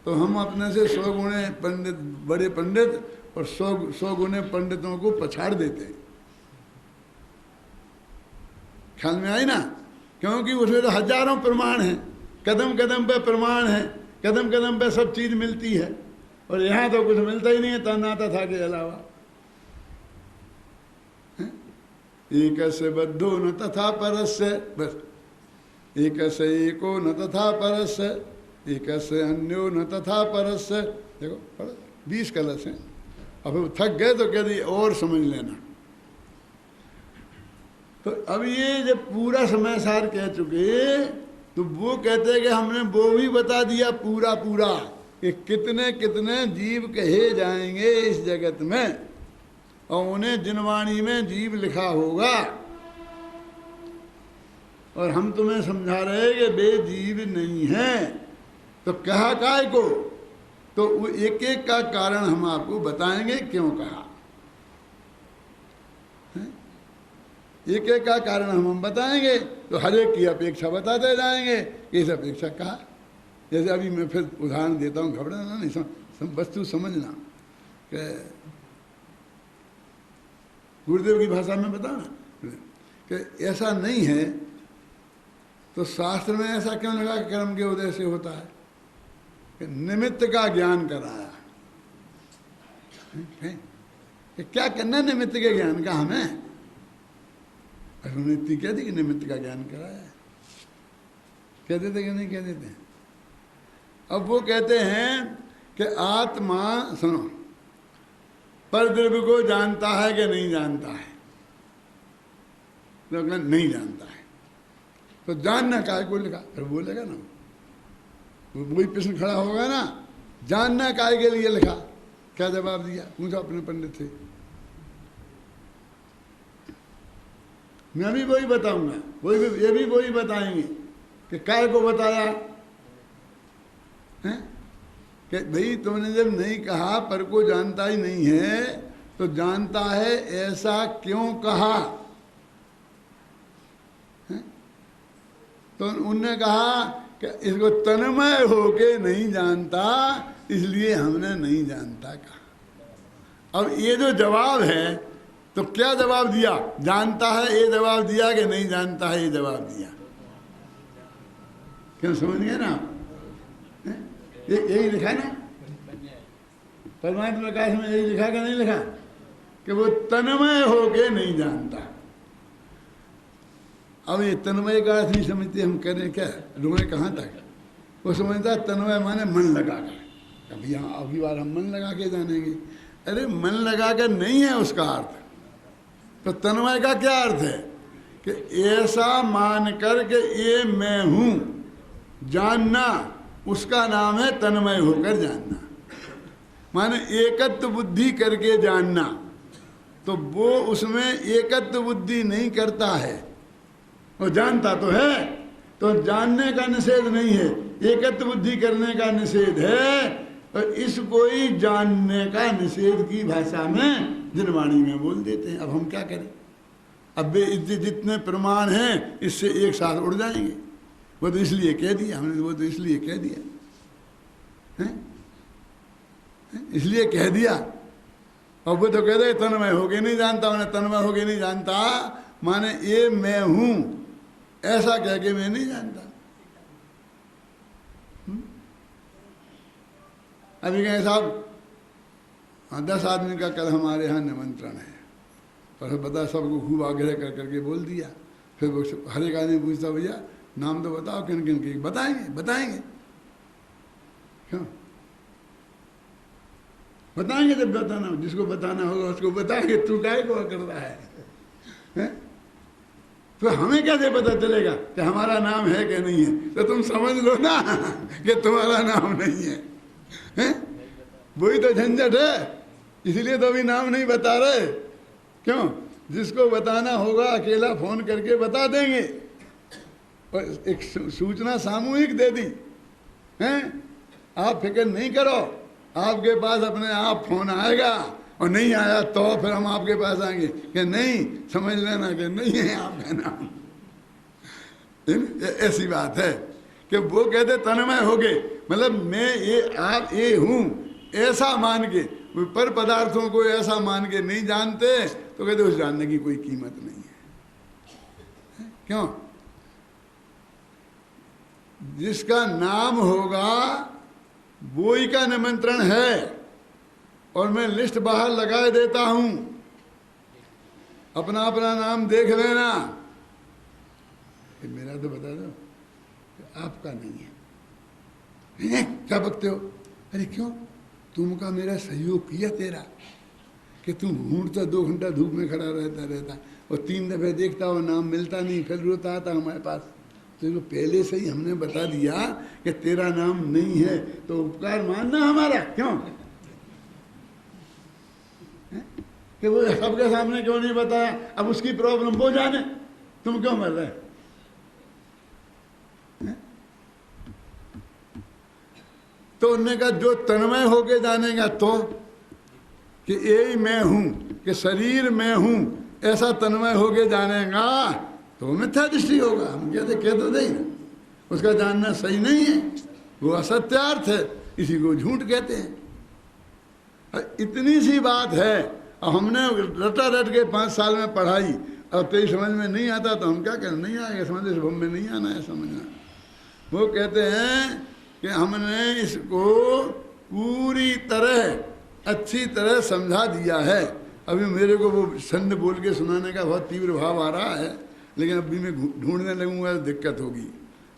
Speaker 1: तो हम अपने से 100 गुणे पंडित, बड़े पंडित और 100 गुणे पंडितों को पछाड़ देते। ख्याल में आई ना? क्योंकि उसमें तो हजारों प्रमाण हैं, कदम कदम पे प्रमाण है, कदम कदम पे सब चीज मिलती है, और यहाँ तो कुछ मिलता ही नहीं है तना तथा के अलावा। एक से बद्धो न तथा परस्य, बस एक से एको न तथा परस्य, एक से अन्यो न तथा परस्य। देखो 20 कलश हैं। अब वो थक गए तो कह दिए और समझ लेना। तो अब ये जब पूरा समय सार कह चुके तो वो कहते हैं कि हमने वो भी बता दिया पूरा पूरा कि कितने कितने जीव कहे जाएंगे इस जगत में, और उन्हें जिनवाणी में जीव लिखा होगा। और हम तुम्हें समझा रहे कि वे जीव नहीं हैं, तो कहा काय को, तो वो एक एक का कारण हम आपको बताएंगे क्यों कहा। एक एक का कारण हम बताएंगे तो हर एक की अपेक्षा बताते जाएंगे, इस अपेक्षा कहा। जैसे अभी मैं फिर उदाहरण देता हूँ, घबराना नहीं, वस्तु समझना। गुरुदेव की भाषा में बताना कि ऐसा नहीं है तो शास्त्र में ऐसा क्यों लगा कि कर्म के उदय से होता है, कि निमित्त का ज्ञान कराया। कि क्या करना निमित्त के ज्ञान का हमें, उन्होंने इतनी कह दी कि निमित्त का ज्ञान कराया। कह देते कि नहीं कह देते? अब वो कहते हैं कि आत्मा, सुनो, पर द्रव्य को जानता है कि नहीं जानता है, तो नहीं जानता है, तो जानना काय को लिखा? फिर बोलेगा ना, वही प्रश्न खड़ा होगा ना, जानना काय के लिए लिखा? क्या जवाब दिया? पूछा अपने पंडित से। मैं भी वही बताऊंगा, ये भी वही बताएंगे कि काय को बताया है कि भाई तुमने जब नहीं कहा पर को जानता ही नहीं है तो जानता है ऐसा क्यों कहा है? तो उनने कहा कि इसको तन्मय होके नहीं जानता इसलिए हमने नहीं जानता कहा। अब ये जो जवाब है तो क्या जवाब दिया? जानता है ये जवाब दिया कि नहीं जानता है ये जवाब दिया? क्यों समझ गए ना? यही लिखा है ना? परमात्मा का इसमें यही लिखा कि नहीं लिखा कि वो तन्मय होके नहीं जानता। अब ये तन्मय का अर्थ नहीं समझते, हम करें क्या, रोए कहाँ तक। वो समझता है तन्मय माने मन लगा कर, अभी यहाँ अगली बार हम मन लगा के जानेंगे। अरे मन लगा कर नहीं है उसका अर्थ। तो तन्मय का क्या अर्थ है कि ऐसा मान कर के ये मैं हूँ जानना, उसका नाम है तन्मय होकर जानना। माने एकत्व बुद्धि करके जानना। तो वो उसमें एकत्व बुद्धि नहीं करता है, वो जानता तो है, तो जानने का निषेध नहीं है, एकत्व बुद्धि करने का निषेध है। और इसको ही जानने का निषेध की भाषा में निर्वाणी में बोल देते हैं। अब हम क्या करें, अब जितने प्रमाण हैं इससे एक साथ उड़ जाएंगे। वो तो इसलिए कह दिया हमने, वो तो इसलिए कह दिया है, इसलिए कह दिया। और वो तो कहते तन्मय होके नहीं जानता, उन्हें तन्मय होके नहीं जानता माने ये मैं हूं ऐसा कह के मैं नहीं जानता। अभी कहें साहब 10 आदमी का कल हमारे यहाँ निमंत्रण है, पर बता सबको खूब आग्रह कर करके बोल दिया। फिर वो हर एक आदमी पूछता भैया नाम तो बताओ किन किन के, बताएंगे बताएंगे क्यों बताएंगे, जब बताना जिसको बताना होगा उसको बताएंगे, तू काय को कर रहा है? तो हमें कैसे पता चलेगा कि हमारा नाम है कि नहीं है? तो तुम समझ लो ना कि तुम्हारा नाम नहीं है, हैं? वही तो झंझट है, इसलिए तो अभी नाम नहीं बता रहे। क्यों? जिसको बताना होगा अकेला फोन करके बता देंगे, और एक सूचना सामूहिक दे दी हैं। आप फिक्र नहीं करो, आपके पास अपने आप फोन आएगा, और नहीं आया तो फिर हम आपके पास आएंगे कि नहीं, समझ लेना कि नहीं है आपका नाम। ऐसी बात है कि वो कहते तन्मय हो गए, मतलब मैं ये आप ये हूँ ऐसा मान के, पर पदार्थों को ऐसा मान के नहीं जानते तो कहते उस जानने की कोई कीमत नहीं है। क्यों? जिसका नाम होगा वो ही का निमंत्रण है, और मैं लिस्ट बाहर लगा देता हूं, अपना अपना नाम देख लेना। मेरा तो बता दो, आपका नहीं है। क्या बकते हो? अरे क्यों? तुमका मेरा सहयोग किया तेरा कि तुम ढूंढता 2 घंटा धूप में खड़ा रहता और 3 दफे देखता हो नाम मिलता नहीं, फिर रोता आता हमारे पास। तो पहले से ही हमने बता दिया कि तेरा नाम नहीं है, तो उपकार मानना हमारा। क्यों कि वो सबके सामने क्यों नहीं बताया? अब उसकी प्रॉब्लम वो जाने, तुम क्यों मर रहे? तो उनने कहा जो तन्मय होके जानेगा तो कि यही मैं हूं, कि शरीर मैं हूं, ऐसा तन्मय होके जानेगा तो मिथ्या दृष्टि होगा। हम कहते कह तो नहीं, उसका जानना सही नहीं है, वो असत्यार्थ है, इसी को झूठ कहते हैं। इतनी सी बात है, और हमने रटा रट के 5 साल में पढ़ाई, और तेरी समझ में नहीं आता तो हम क्या करें? नहीं आएगा समझ, इस भूमि में नहीं आना है समझना। वो कहते हैं कि हमने इसको पूरी तरह अच्छी तरह समझा दिया है। अभी मेरे को वो छंद बोल के सुनाने का बहुत तीव्र भाव आ रहा है, लेकिन अभी मैं ढूंढने लगूंगा तो दिक्कत होगी।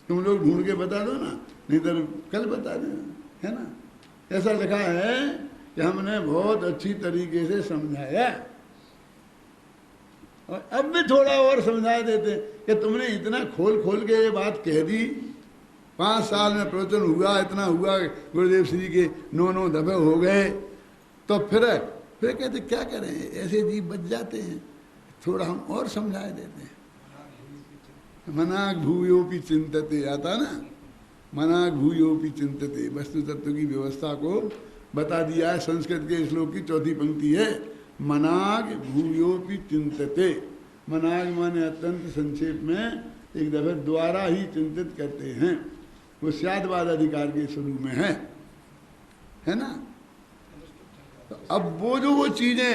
Speaker 1: तुम लोग ढूंढ के बता दो ना, नहीं तो कल बता देना, है ना। ऐसा लिखा है कि हमने बहुत अच्छी तरीके से समझाया, और अब भी थोड़ा और समझा देते कि तुमने इतना खोल खोल के ये बात कह दी। 5 साल में प्रवचन हुआ, इतना हुआ, गुरुदेव श्री के 9 दफे हो गए, तो फिर कहते क्या करें, ऐसे जीव बच जाते हैं, थोड़ा हम और समझा देते हैं। मनाग भूयोपि चिंतते आता ना, मनाग भूयोपि चिंतते, वस्तु तत्व की व्यवस्था को बता दिया है। संस्कृत के श्लोक की 4थी पंक्ति है, मनाग भूयोपि चिंतते। मनाग माने अत्यंत संक्षेप में एक दफे द्वारा ही चिंतित करते हैं। वो स्यादवाद अधिकार के शुरू में है ना। तो अब वो चीजें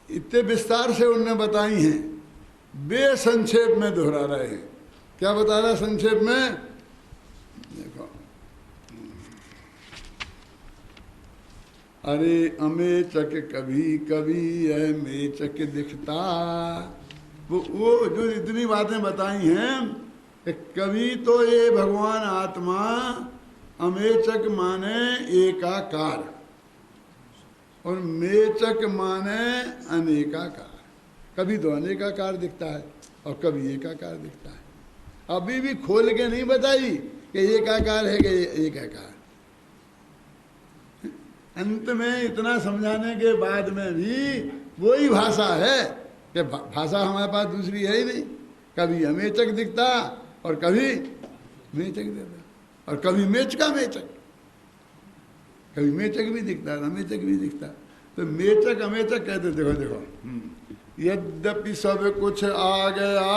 Speaker 1: इतने विस्तार से उन्होंने बताई हैं, वे संक्षेप में दोहरा रहे हैं। क्या बता रहा संक्षेप में? देखो अरे अमेचक कभी कभी यह मेचक दिखता। वो जो इतनी बातें बताई हैं कि कभी तो ये भगवान आत्मा अमेचक माने एकाकार और मेचक माने अनेकाकार। कभी तो अनेकाकार दिखता है और कभी एकाकार दिखता है। अभी भी खोल के नहीं बताई कि एकाकार है कि एकाकार। अंत में इतना समझाने के बाद में भी वही भाषा है कि भाषा हमारे पास दूसरी है ही नहीं। कभी अमेचक दिखता और कभी मेचक दिखता और कभी मेच का मेचक, कभी मेचक भी दिखता है अमेचक भी दिखता। तो मेचक अमेचक कहते देखो देखो, यद्यपि सब कुछ आ गया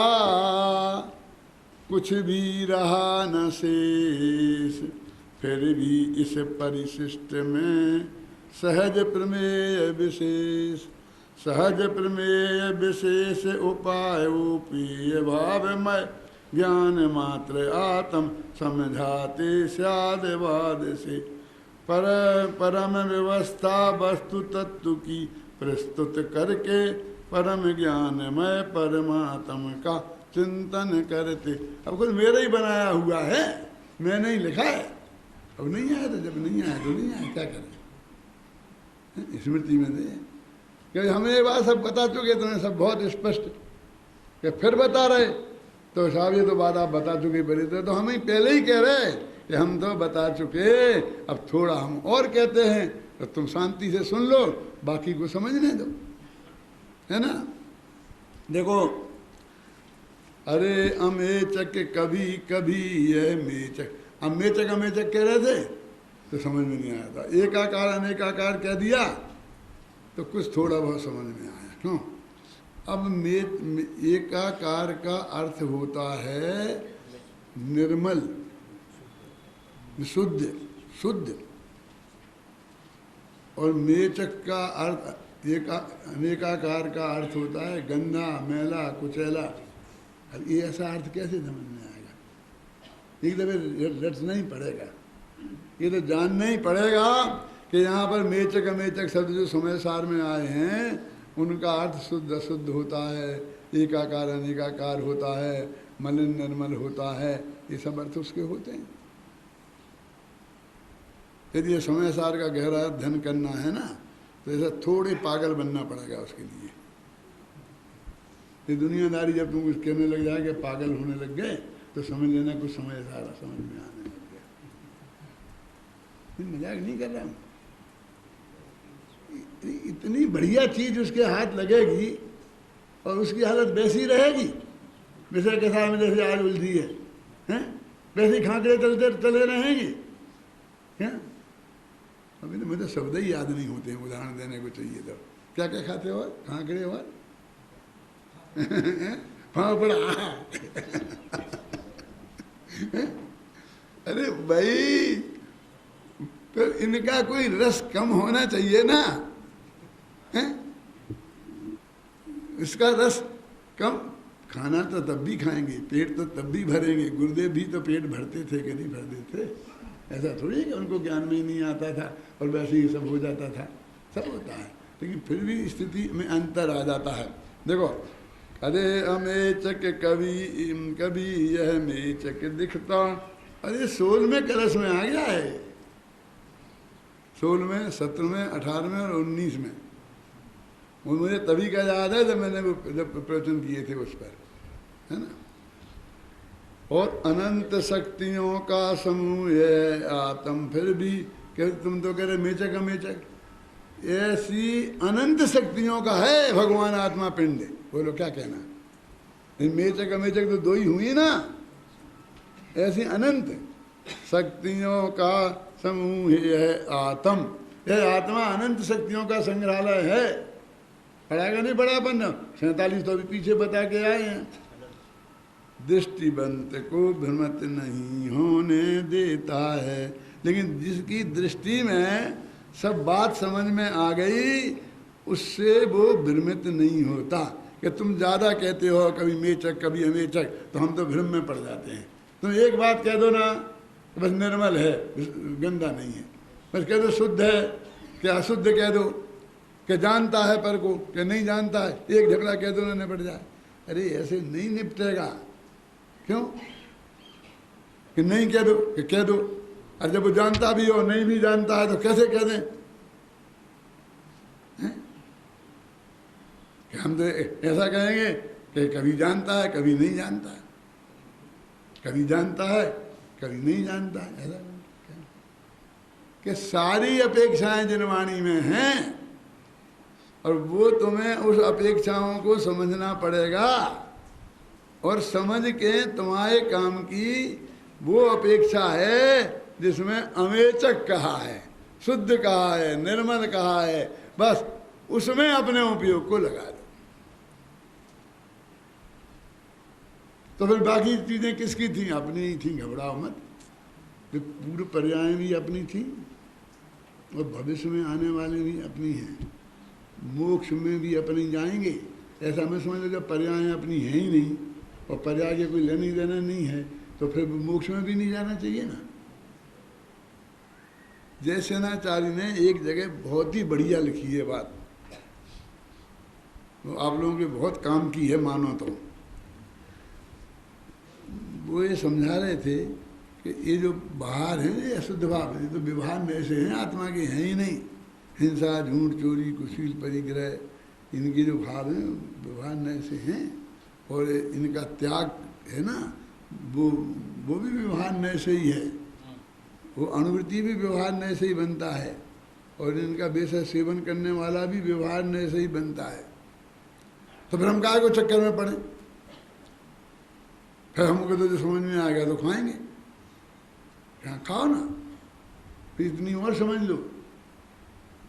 Speaker 1: कुछ भी रहा न शेष, फिर भी इस परिशिष्ट में सहज प्रमेय विशेष। सहज प्रमेय विशेष उपाय उपीय भावमय ज्ञान मात्र आत्म समझाते स्यादवाद से। परम व्यवस्था वस्तु तत्व की प्रस्तुत करके परम ज्ञानमय परमात्म का चिंतन करते। अब कुछ मेरा ही बनाया हुआ है, मैंने ही लिखा है। अब नहीं आया तो जब नहीं आया तो नहीं आया, क्या करें। स्मृति में दे कि हमें ये बात सब बता चुके, तुम्हें सब बहुत स्पष्ट कि फिर बता रहे तो साहब ये तो बात आप बता चुके बड़े थे, तो हम ही पहले ही कह रहे कि हम तो बता चुके, अब थोड़ा हम और कहते हैं तो तुम शांति से सुन लो, बाकी को समझने दो, है ना। देखो, अरे अमेचक कभी कभी यह मेचक, अब मेचक अमेचक कह रहे थे तो समझ में नहीं आया था। एकाकार अनेकाकार कह दिया तो कुछ थोड़ा बहुत समझ में आया। क्यों? अब एकाकार का अर्थ होता है निर्मल, शुद्ध, शुद्ध, और मेचक का अर्थ अनेकाकार का अर्थ होता है गंदा, मैला, कुचैला। ये ऐसा अर्थ कैसे समझ में आएगा? एक दफे रटना ही पड़ेगा, ये तो जानना ही पड़ेगा कि यहाँ पर मेचक अमेचक शब्द जो समय सार में आए हैं उनका अर्थ शुद्ध अशुद्ध होता है, एकाकार अनेकाकार होता है, मलिन निर्मल होता है, ये सब अर्थ उसके होते हैं। यदि ये समय सार का गहरा अध्ययन करना है ना तो ऐसा थोड़े पागल बनना पड़ेगा उसके लिए। ये दुनियादारी जब तुम कुछ कहने लग जाए कि पागल होने लग गए तो समझ लेना कुछ समय सारा समझ में आने लग गया। मजाक नहीं कर रहा हूँ। इतनी बढ़िया चीज उसके हाथ लगेगी और उसकी हालत वैसी रहेगी विषय के साथ में जैसे आज उलझी है, हैं? वैसे खांकड़े चलते चले रहेंगे क्या? अभी तो मुझे शब्द ही याद नहीं होते हैं, उदाहरण देने को चाहिए तो। क्या क्या खाते हो? खांकड़े और फाफड़ा। अरे भाई, तो इनका कोई रस कम होना चाहिए ना, है? इसका रस कम, खाना तो तब भी खाएंगे, पेट तो तब भी भरेंगे। गुरुदेव भी तो पेट भरते थे कि नहीं भरते थे? ऐसा थोड़ी है कि उनको ज्ञान में ही नहीं आता था और वैसे ही सब हो जाता था। सब होता है, लेकिन फिर भी स्थिति में अंतर आ जाता है। देखो, अरे अमेचक कभी कभी यह मेचक दिखता। अरे 16वें कलश में आ गया है, 16वें, 17वें, 18वें और 19वें। वो मुझे तभी का याद है जब मैंने जब प्रवचन किए थे उस पर, है ना। और अनंत शक्तियों का समूह है आत्म। फिर भी कह तुम तो कह रहे मेचक अमेचक, ऐसी अनंत शक्तियों का है भगवान आत्मा पिंड। बोलो क्या कहना? मेचक अमेचक तो दो ही हुई ना, ऐसी अनंत शक्तियों का समूह है आत्म। यह आत्मा अनंत शक्तियों का संग्रहालय है। पढ़ाएगा नहीं पढ़ा अपन 47 तो अभी पीछे बता के आए हैं। दृष्टिवंत को भ्रमित नहीं होने देता है, लेकिन जिसकी दृष्टि में सब बात समझ में आ गई उससे वो भ्रमित नहीं होता। कि तुम ज़्यादा कहते हो कभी मेचक कभी अमेचक, तो हम तो भ्रम में पड़ जाते हैं। तुम एक बात कह दो ना, बस निर्मल है, गंदा नहीं है, बस कह दो शुद्ध है, कि अशुद्ध कह दो, कि जानता है पर को, कि नहीं जानता है, एक झगड़ा कह दो ना निपट जाए। अरे ऐसे नहीं निपटेगा। क्यों? कि नहीं कह दो, कि कह दो। और जब वो जानता भी हो नहीं भी जानता है तो कैसे कह दें? कि हम तो ऐसा कहेंगे कि कभी जानता है कभी नहीं जानता है, कभी जानता है कभी नहीं जानता है। ऐसा कि सारी अपेक्षाएं जिन वाणी में हैं और वो तुम्हें उस अपेक्षाओं को समझना पड़ेगा, और समझ के तुम्हारे काम की वो अपेक्षा है जिसमें अमेचक कहा है, शुद्ध कहा है, निर्मल कहा है, बस उसमें अपने उपयोग को लगा दो। तो फिर बाकी चीजें किसकी थी? अपनी ही थी, घबराओ मत। पूर्व पर्याय भी अपनी थी और भविष्य में आने वाले भी अपनी हैं, मोक्ष में भी अपनी जाएंगे। ऐसा मैं समझ लो जब पर्याय अपनी है ही नहीं और पर्याय के कोई लेने देना नहीं है तो फिर मोक्ष में भी नहीं जाना चाहिए ना। जयसेनाचार्य ने एक जगह बहुत ही बढ़िया लिखी है बात, वो आप लोगों के बहुत काम की है मानो तो। वो ये समझा रहे थे कि ये जो बाहर है ये अशुद्ध भाव है, तो व्यवहार में ऐसे हैं, आत्मा के हैं ही नहीं। हिंसा, झूठ, चोरी, कुशील, परिग्रह, इनके जो भाव हैं व्यवहार में ऐसे हैं, और इनका त्याग है ना वो भी व्यवहार में से ही है, वो अनुवृत्ति भी व्यवहार में से ही बनता है, और इनका बेशक सेवन करने वाला भी व्यवहार में से ही बनता है। तो फिर हम काहे को चक्कर में पड़े? फिर हमको तो जो समझ में आ गया तो खाएंगे, यहाँ खाओ ना। फिर इतनी और समझ लो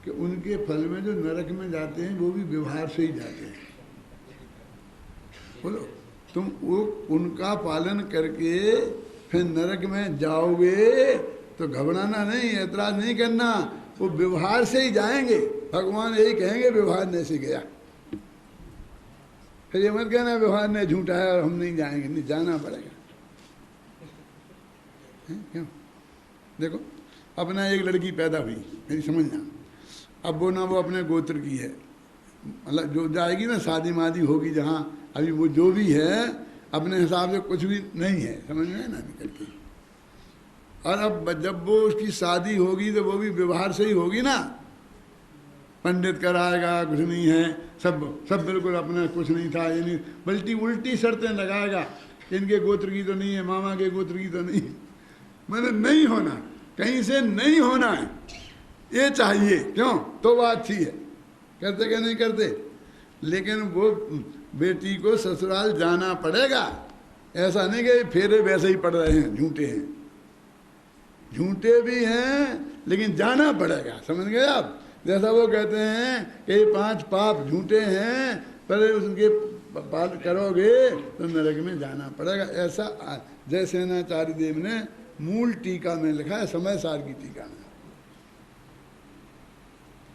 Speaker 1: कि उनके फल में जो नरक में जाते हैं वो भी व्यवहार से ही जाते हैं। बोलो तुम वो उनका पालन करके फिर नरक में जाओगे तो घबराना नहीं, ऐतराज नहीं करना, वो व्यवहार से ही जाएंगे। भगवान यही कहेंगे व्यवहार ने से गया। फिर ये मत कहना व्यवहार ने झूठा है और हम नहीं जाएंगे, नहीं जाना पड़ेगा। क्यों? देखो अपना एक लड़की पैदा हुई, मेरी समझना, अब वो ना वो अपने गोत्र की है, मतलब जो जाएगी ना शादी मादी होगी जहाँ, अभी वो जो भी है अपने हिसाब से कुछ भी नहीं है, समझ में ना निकल के। और अब जब वो उसकी शादी होगी तो वो भी व्यवहार से ही होगी ना, पंडित कराएगा, कुछ नहीं है, सब बिल्कुल अपना कुछ नहीं था, ये नहीं, बल्कि उल्टी शर्तें लगाएगा, इनके गोत्र की तो नहीं है, मामा के गोत्र की तो नहीं है। मतलब नहीं होना, कहीं से नहीं होना है, ये चाहिए। क्यों? तो बात थी है, करते क्या नहीं करते, लेकिन वो बेटी को ससुराल जाना पड़ेगा। ऐसा नहीं कि फेरे वैसे ही पड़ रहे हैं, झूठे हैं, झूठे भी हैं लेकिन जाना पड़ेगा। समझ गए आप? जैसा वो कहते हैं कि 5 पाप झूठे हैं, पर उनके पालन करोगे तो नरक में जाना पड़ेगा। ऐसा जयसेनाचार्य देव ने मूल टीका में लिखा है, समय सार की टीका में।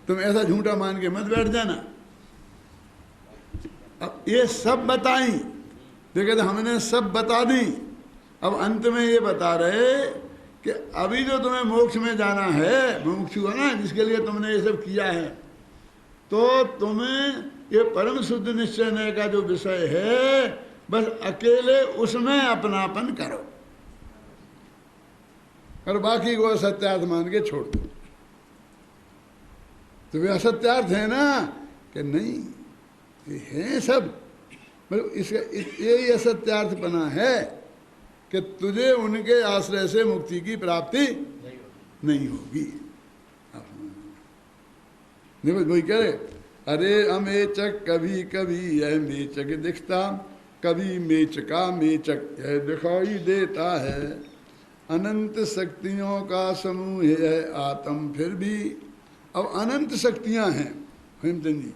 Speaker 1: तुम ऐसा झूठा मान के मत बैठ जाना। अब ये सब बताई, देखो तो हमने सब बता दी। अब अंत में ये बता रहे कि अभी जो तुम्हें मोक्ष में जाना है, मुमुक्षु है ना, जिसके लिए तुमने ये सब किया है, तो तुम्हें ये परम शुद्ध निश्चय का जो विषय है, बस अकेले उसमें अपनापन करो और बाकी को असत्यार्थ मान के छोड़ दो। तो वे असत्यार्थ है ना कि नहीं, ये है सब, मतलब इसका यही असत्यार्थपना है कि तुझे उनके आश्रय से मुक्ति की प्राप्ति नहीं होगी। देखो वही कह रहे, अरे अमेचक कभी कभी यह मेचक दिखता, कभी मेचका मेचक यह दिखाई देता है। अनंत शक्तियों का समूह है आत्म फिर भी। अब अनंत शक्तियां हैं हेमचंद जी,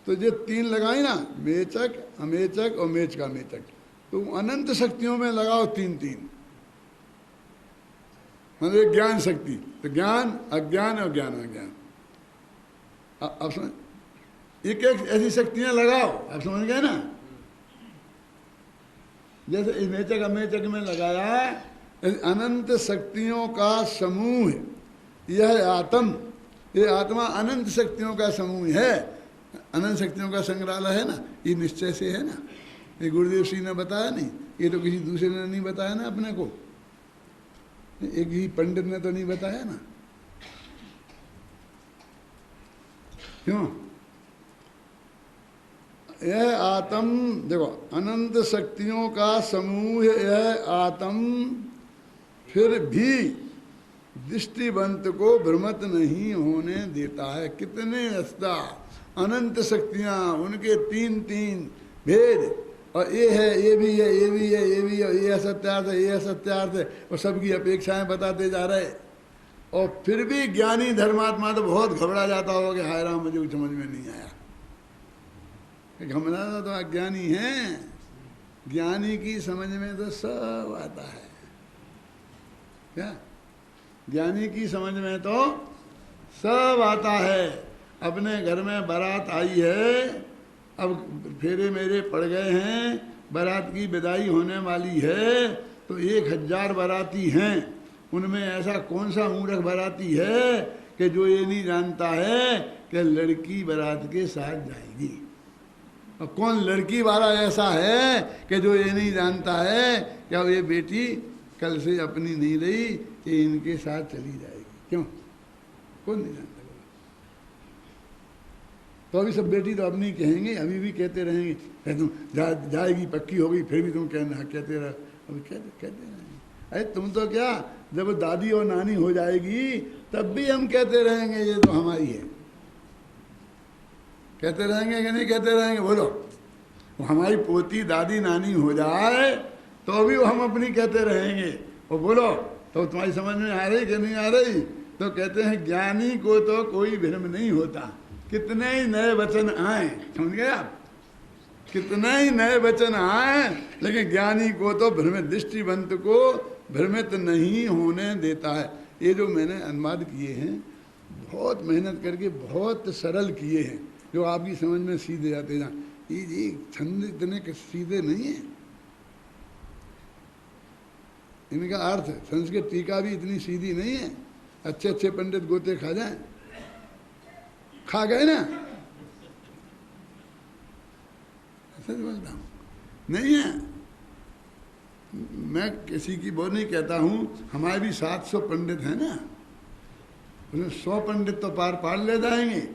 Speaker 1: तो ये 3 लगाई ना, मेचक, अमेचक और मेचका मेचक, तो अनंत शक्तियों में लगाओ 3-3, मतलब ज्ञान शक्ति, तो ज्ञान अज्ञान और ज्ञान अज्ञान। अब समझ, एक एक ऐसी शक्तियां लगाओ, आप समझ गए ना। जैसे इस मेचक अमेचक में लगाया, अनंत शक्तियों का समूह यह आत्म ये आत्मा अनंत शक्तियों का समूह है, अनंत शक्तियों का संग्रहालय है ना, ये निश्चय से है ना। ये गुरुदेव श्री ने बताया नहीं, ये तो किसी दूसरे ने नहीं बताया ना अपने को, एक ही पंडित ने तो नहीं बताया ना। क्यों? यह आत्म, देखो अनंत शक्तियों का समूह यह आत्म फिर भी दृष्टिवंत को भ्रमित नहीं होने देता है। कितने अस्ता अनंत शक्तियां, उनके तीन तीन भेद, और ये है, ये भी है, ये भी है, ये भी है, ये असत्यार्थ है, ये असत्यार्थ है, और सबकी अपेक्षाएं बताते जा रहे। और फिर भी ज्ञानी धर्मात्मा तो बहुत घबरा जाता होगा कि हाय राम मुझे कुछ समझ में नहीं आया। घबराता तो अज्ञानी है, ज्ञानी की समझ में तो सब आता है। क्या? ज्ञानी की समझ में तो सब आता है। अपने घर में बारात आई है, अब फेरे मेरे पड़ गए हैं, बारात की विदाई होने वाली है, तो 1000 बाराती हैं, उनमें ऐसा कौन सा मूर्ख बाराती है कि जो ये नहीं जानता है कि लड़की बारात के साथ जाएगी। और कौन लड़की वाला ऐसा है कि जो ये नहीं जानता है कि अब ये बेटी कल से अपनी नहीं रही, ये इनके साथ चली जाएगी। क्यों? कौन नहीं जानता? तो अभी सब बेटी तो अब नहीं कहेंगे, अभी भी कहते रहेंगे, तुम जाएगी पक्की हो गई, फिर भी तुम कहते रहो, अभी कहते रहेंगे। अरे तुम तो क्या, जब दादी और नानी हो जाएगी तब भी हम कहते रहेंगे ये तो हमारी है। कहते रहेंगे कि नहीं कहते रहेंगे? बोलो। हमारी पोती दादी नानी हो जाए तो भी हम अपनी कहते रहेंगे। और बोलो, तो तुम्हारी समझ में आ रही कि नहीं आ रही? तो कहते हैं ज्ञानी को तो कोई भ्रम नहीं होता। कितने ही नए वचन आए, समझ गए आप? कितने ही नए वचन आए, लेकिन ज्ञानी को तो भ्रमित, दृष्टिवंत को भ्रमित नहीं होने देता है। ये जो मैंने अनुवाद किए हैं, बहुत मेहनत करके बहुत सरल किए हैं, जो आपकी समझ में सीधे जाते हैं। ये छंद इतने सीधे नहीं है, इनका अर्थ संस्कृत टीका भी इतनी सीधी नहीं है। अच्छे अच्छे पंडित गोते खा जाएं, खा गए ना, ऐसा बोलता हूँ नहीं है। मैं किसी की वो नहीं कहता हूँ, हमारे भी 700 पंडित हैं ना, उसमें 100 पंडित तो पार पार ले जाएंगे,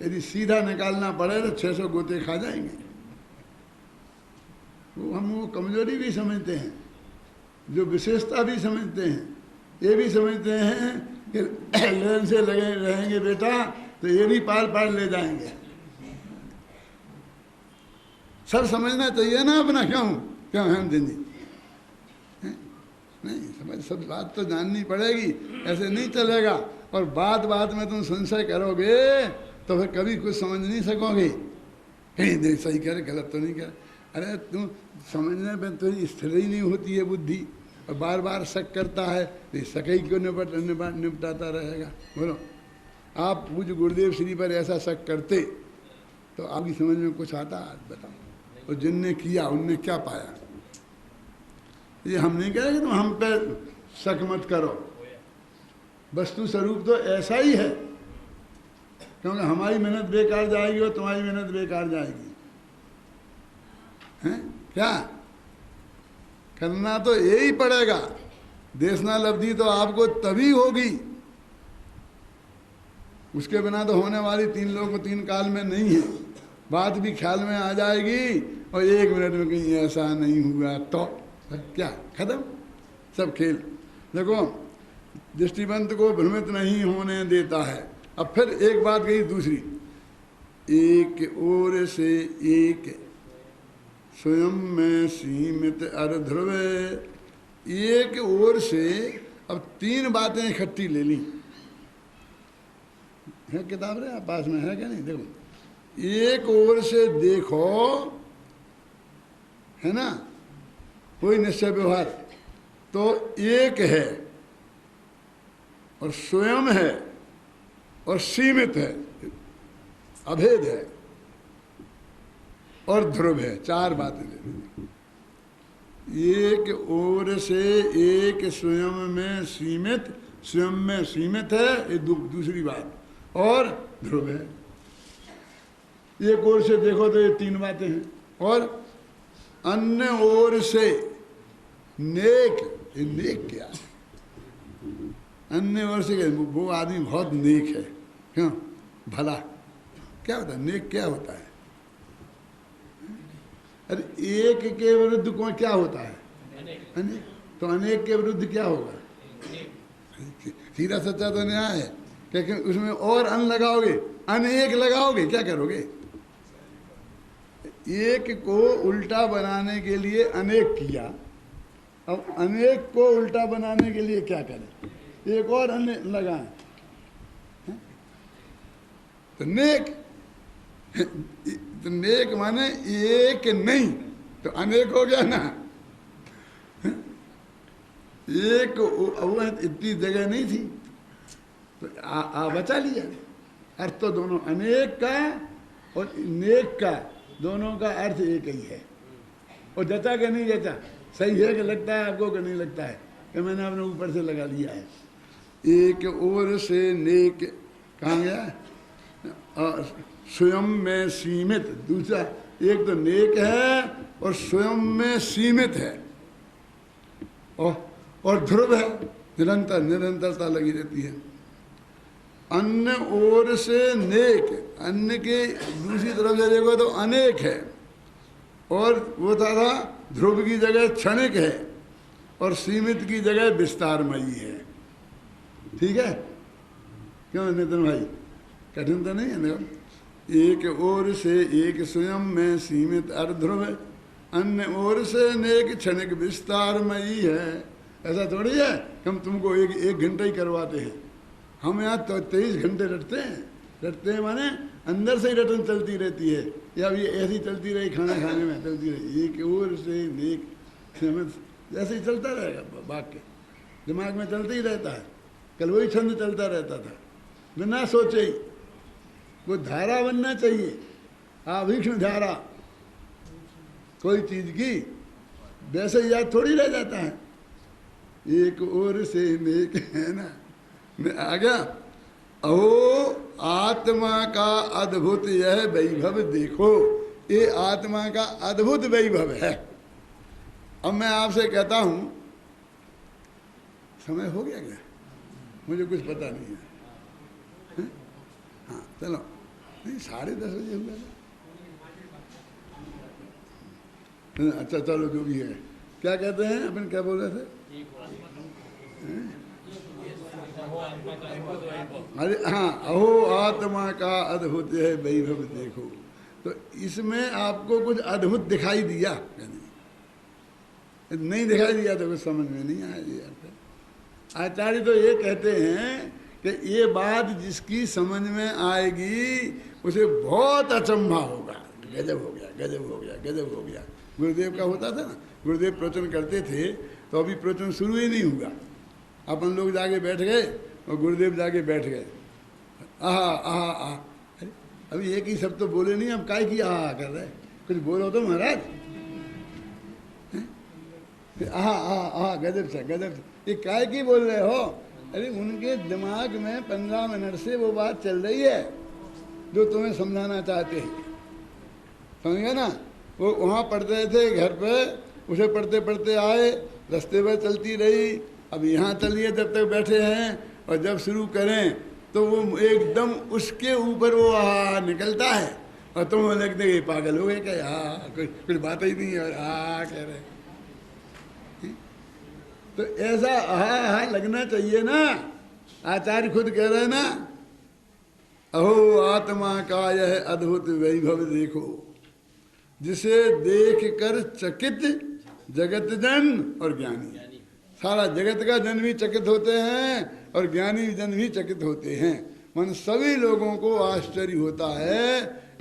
Speaker 1: यदि सीधा निकालना पड़े तो 600 गोते खा जाएंगे। वो हम वो कमजोरी भी समझते हैं, जो विशेषता भी समझते हैं, ये भी समझते हैं कि लेन से लगे रहेंगे बेटा तो ये भी पार पार ले जाएंगे। सब समझना चाहिए ना अपना। क्यों क्यों हम दिन नहीं समझ, सब बात तो जाननी पड़ेगी, ऐसे नहीं चलेगा। और बात बात में तुम संशय करोगे तो फिर कभी कुछ समझ नहीं सकोगे। नहीं सही करे, गलत तो नहीं करे। अरे तुम समझने में तो स्थिर ही नहीं होती है बुद्धि, और बार बार शक करता है, तो शक ही क्यों निपटाता रहेगा? बोलो, आप पूज्य गुरुदेव श्री पर ऐसा शक करते तो आपकी समझ में कुछ आता? बताओ। और जिनने किया उनने क्या पाया? ये हम नहीं कह रहे कि तुम हम पे शक मत करो, वस्तु स्वरूप तो ऐसा ही है। क्योंकि हमारी मेहनत बेकार जाएगी और तुम्हारी मेहनत बेकार जाएगी। हैं क्या करना? तो यही पड़ेगा। देशना लब्धि तो आपको तभी होगी, उसके बिना तो होने वाली 3 लोग 3 काल में नहीं है। बात भी ख्याल में आ जाएगी और 1 मिनट में कहीं ऐसा नहीं हुआ तो क्या, खत्म सब खेल। देखो, दृष्टिवंत को भ्रमित नहीं होने देता है। अब फिर एक बात कही दूसरी, एक ओर से एक स्वयं में सीमित अर्ध्रुव। एक ओर से अब 3 बातें इकट्ठी ले ली है। किताब रे आप पास में है क्या? नहीं, देखो, एक ओर से देखो, है ना, कोई निश्चय व्यवहार तो एक है और स्वयं है और सीमित है, अभेद है और ध्रुव है। 4 बातें ले ली। एक ओर से एक स्वयं में सीमित, स्वयं में सीमित है, ये दूसरी बात। और ध्रुव है। एक ओर से देखो तो ये तीन बातें हैं। और अन्य ओर से नेक, ये नेक क्या है? अन्य ओर से वो आदमी बहुत नेक है, क्यों? भला। क्या होता है नेक? क्या होता है? अरे एक के विरुद्ध कौन क्या होता है? अनेक। तो अनेक के विरुद्ध क्या होगा? सीधा सच्चा तो न्याय है, लेकिन उसमें और अन लगाओगे, अनेक लगाओगे, क्या करोगे? एक को उल्टा बनाने के लिए अनेक किया, अब अनेक को उल्टा बनाने के लिए क्या करें? एक और अनेक लगाएं तो नेक। तो नेक माने एक नहीं तो अनेक हो गया ना। एक वो इतनी जगह नहीं थी तो बचा लिया। अर्थ तो दोनों अनेक का और नेक का दोनों का अर्थ एक ही है। और जचा कि नहीं जचा? सही है कि लगता है आपको कि नहीं लगता है कि मैंने अपने ऊपर से लगा लिया है? एक ओर से नेक कहाँ गया? स्वयं में सीमित। दूसरा, एक तो नेक है और स्वयं में सीमित है, और ध्रुव है, निरंतर निरंतरता लगी रहती है। अन्य ओर से नेक, अन्य के दूसरी तरफ से देखो तो अनेक है, और वो था ध्रुव की जगह क्षणिक है, और सीमित की जगह विस्तारमयी है। ठीक है? क्यों नितिन भाई, कठिन तो नहीं है ना? एक ओर से एक स्वयं में सीमित अर्ध्रुव, अन्य ओर से नेक क्षणिक विस्तारमयी है। ऐसा थोड़ी है हम तुमको एक घंटा ही करवाते हैं। हम यहाँ तो 23 घंटे रटते हैं माने अंदर से ही रटन चलती रहती है, या ये ऐसी चलती रही, खाना खाने में चलती रही। एक ओर से नेक जैसे ही चलता रहेगा, वाक्य दिमाग में चलते ही रहता है। कल वही छंद चलता रहता था, बिना सोचे ही। वो धारा बनना चाहिए, आभीक्षण धारा कोई चीज की, वैसे ही याद थोड़ी रह जाता है। एक ओर से नेक है ना, आ गया। अहो आत्मा का अद्भुत यह वैभव देखो, ये आत्मा का अद्भुत वैभव है। अब मैं आपसे कहता हूं, समय हो गया क्या? मुझे कुछ पता नहीं है। हाँ चलो, नहीं 10:30 बजे हुआ था। अच्छा चलो, जो भी है। क्या कहते हैं अपन, क्या बोल रहे थे? अरे हाँ, अहो आत्मा का अद्भुत है वैभव देखो। तो इसमें आपको कुछ अद्भुत दिखाई दिया? नहीं दिखाई दिया तो कुछ समझ में नहीं आया जी। आचार्य तो ये कहते हैं कि ये बात जिसकी समझ में आएगी उसे बहुत अचंभा होगा। गजब हो गया, गजब हो गया, गजब हो गया। गुरुदेव का होता था ना, गुरुदेव प्रवचन करते थे तो अभी प्रवचन शुरू ही नहीं हुआ, अपन लोग जाके बैठ गए और गुरुदेव जाके बैठ गए। आहा आहा आहा, अरे अभी एक ही शब्द तो बोले नहीं, हम काय की आहा कर रहे? कुछ बोलो तो महाराज। आहा आहा आहा, गजब से गजब से, ये काय की बोल रहे हो? अरे उनके दिमाग में 15 मिनट से वो बात चल रही है जो तुम्हें समझाना चाहते हैं, समझ गए ना? वो वहाँ पढ़ते थे घर पे, उसे पढ़ते पढ़ते आए, रास्ते पर चलती रही, अब यहाँ चलिए जब तक बैठे हैं, और जब शुरू करें तो वो एकदम उसके ऊपर वो निकलता है, और तुम लगते ये पागल हो गए क्या? कुछ बात ही नहीं है, और कह रहे। तो ऐसा आहा लगना चाहिए ना। आचार्य खुद कह रहे हैं ना, अहो आत्मा का यह अद्भुत वैभव देखो, जिसे देख कर चकित जगत जन और ज्ञानी। सारा जगत का जन भी चकित होते हैं और ज्ञानी जन भी चकित होते हैं। मन सभी लोगों को आश्चर्य होता है,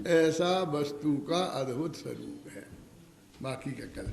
Speaker 1: ऐसा वस्तु का अद्भुत स्वरूप है। बाकी का कल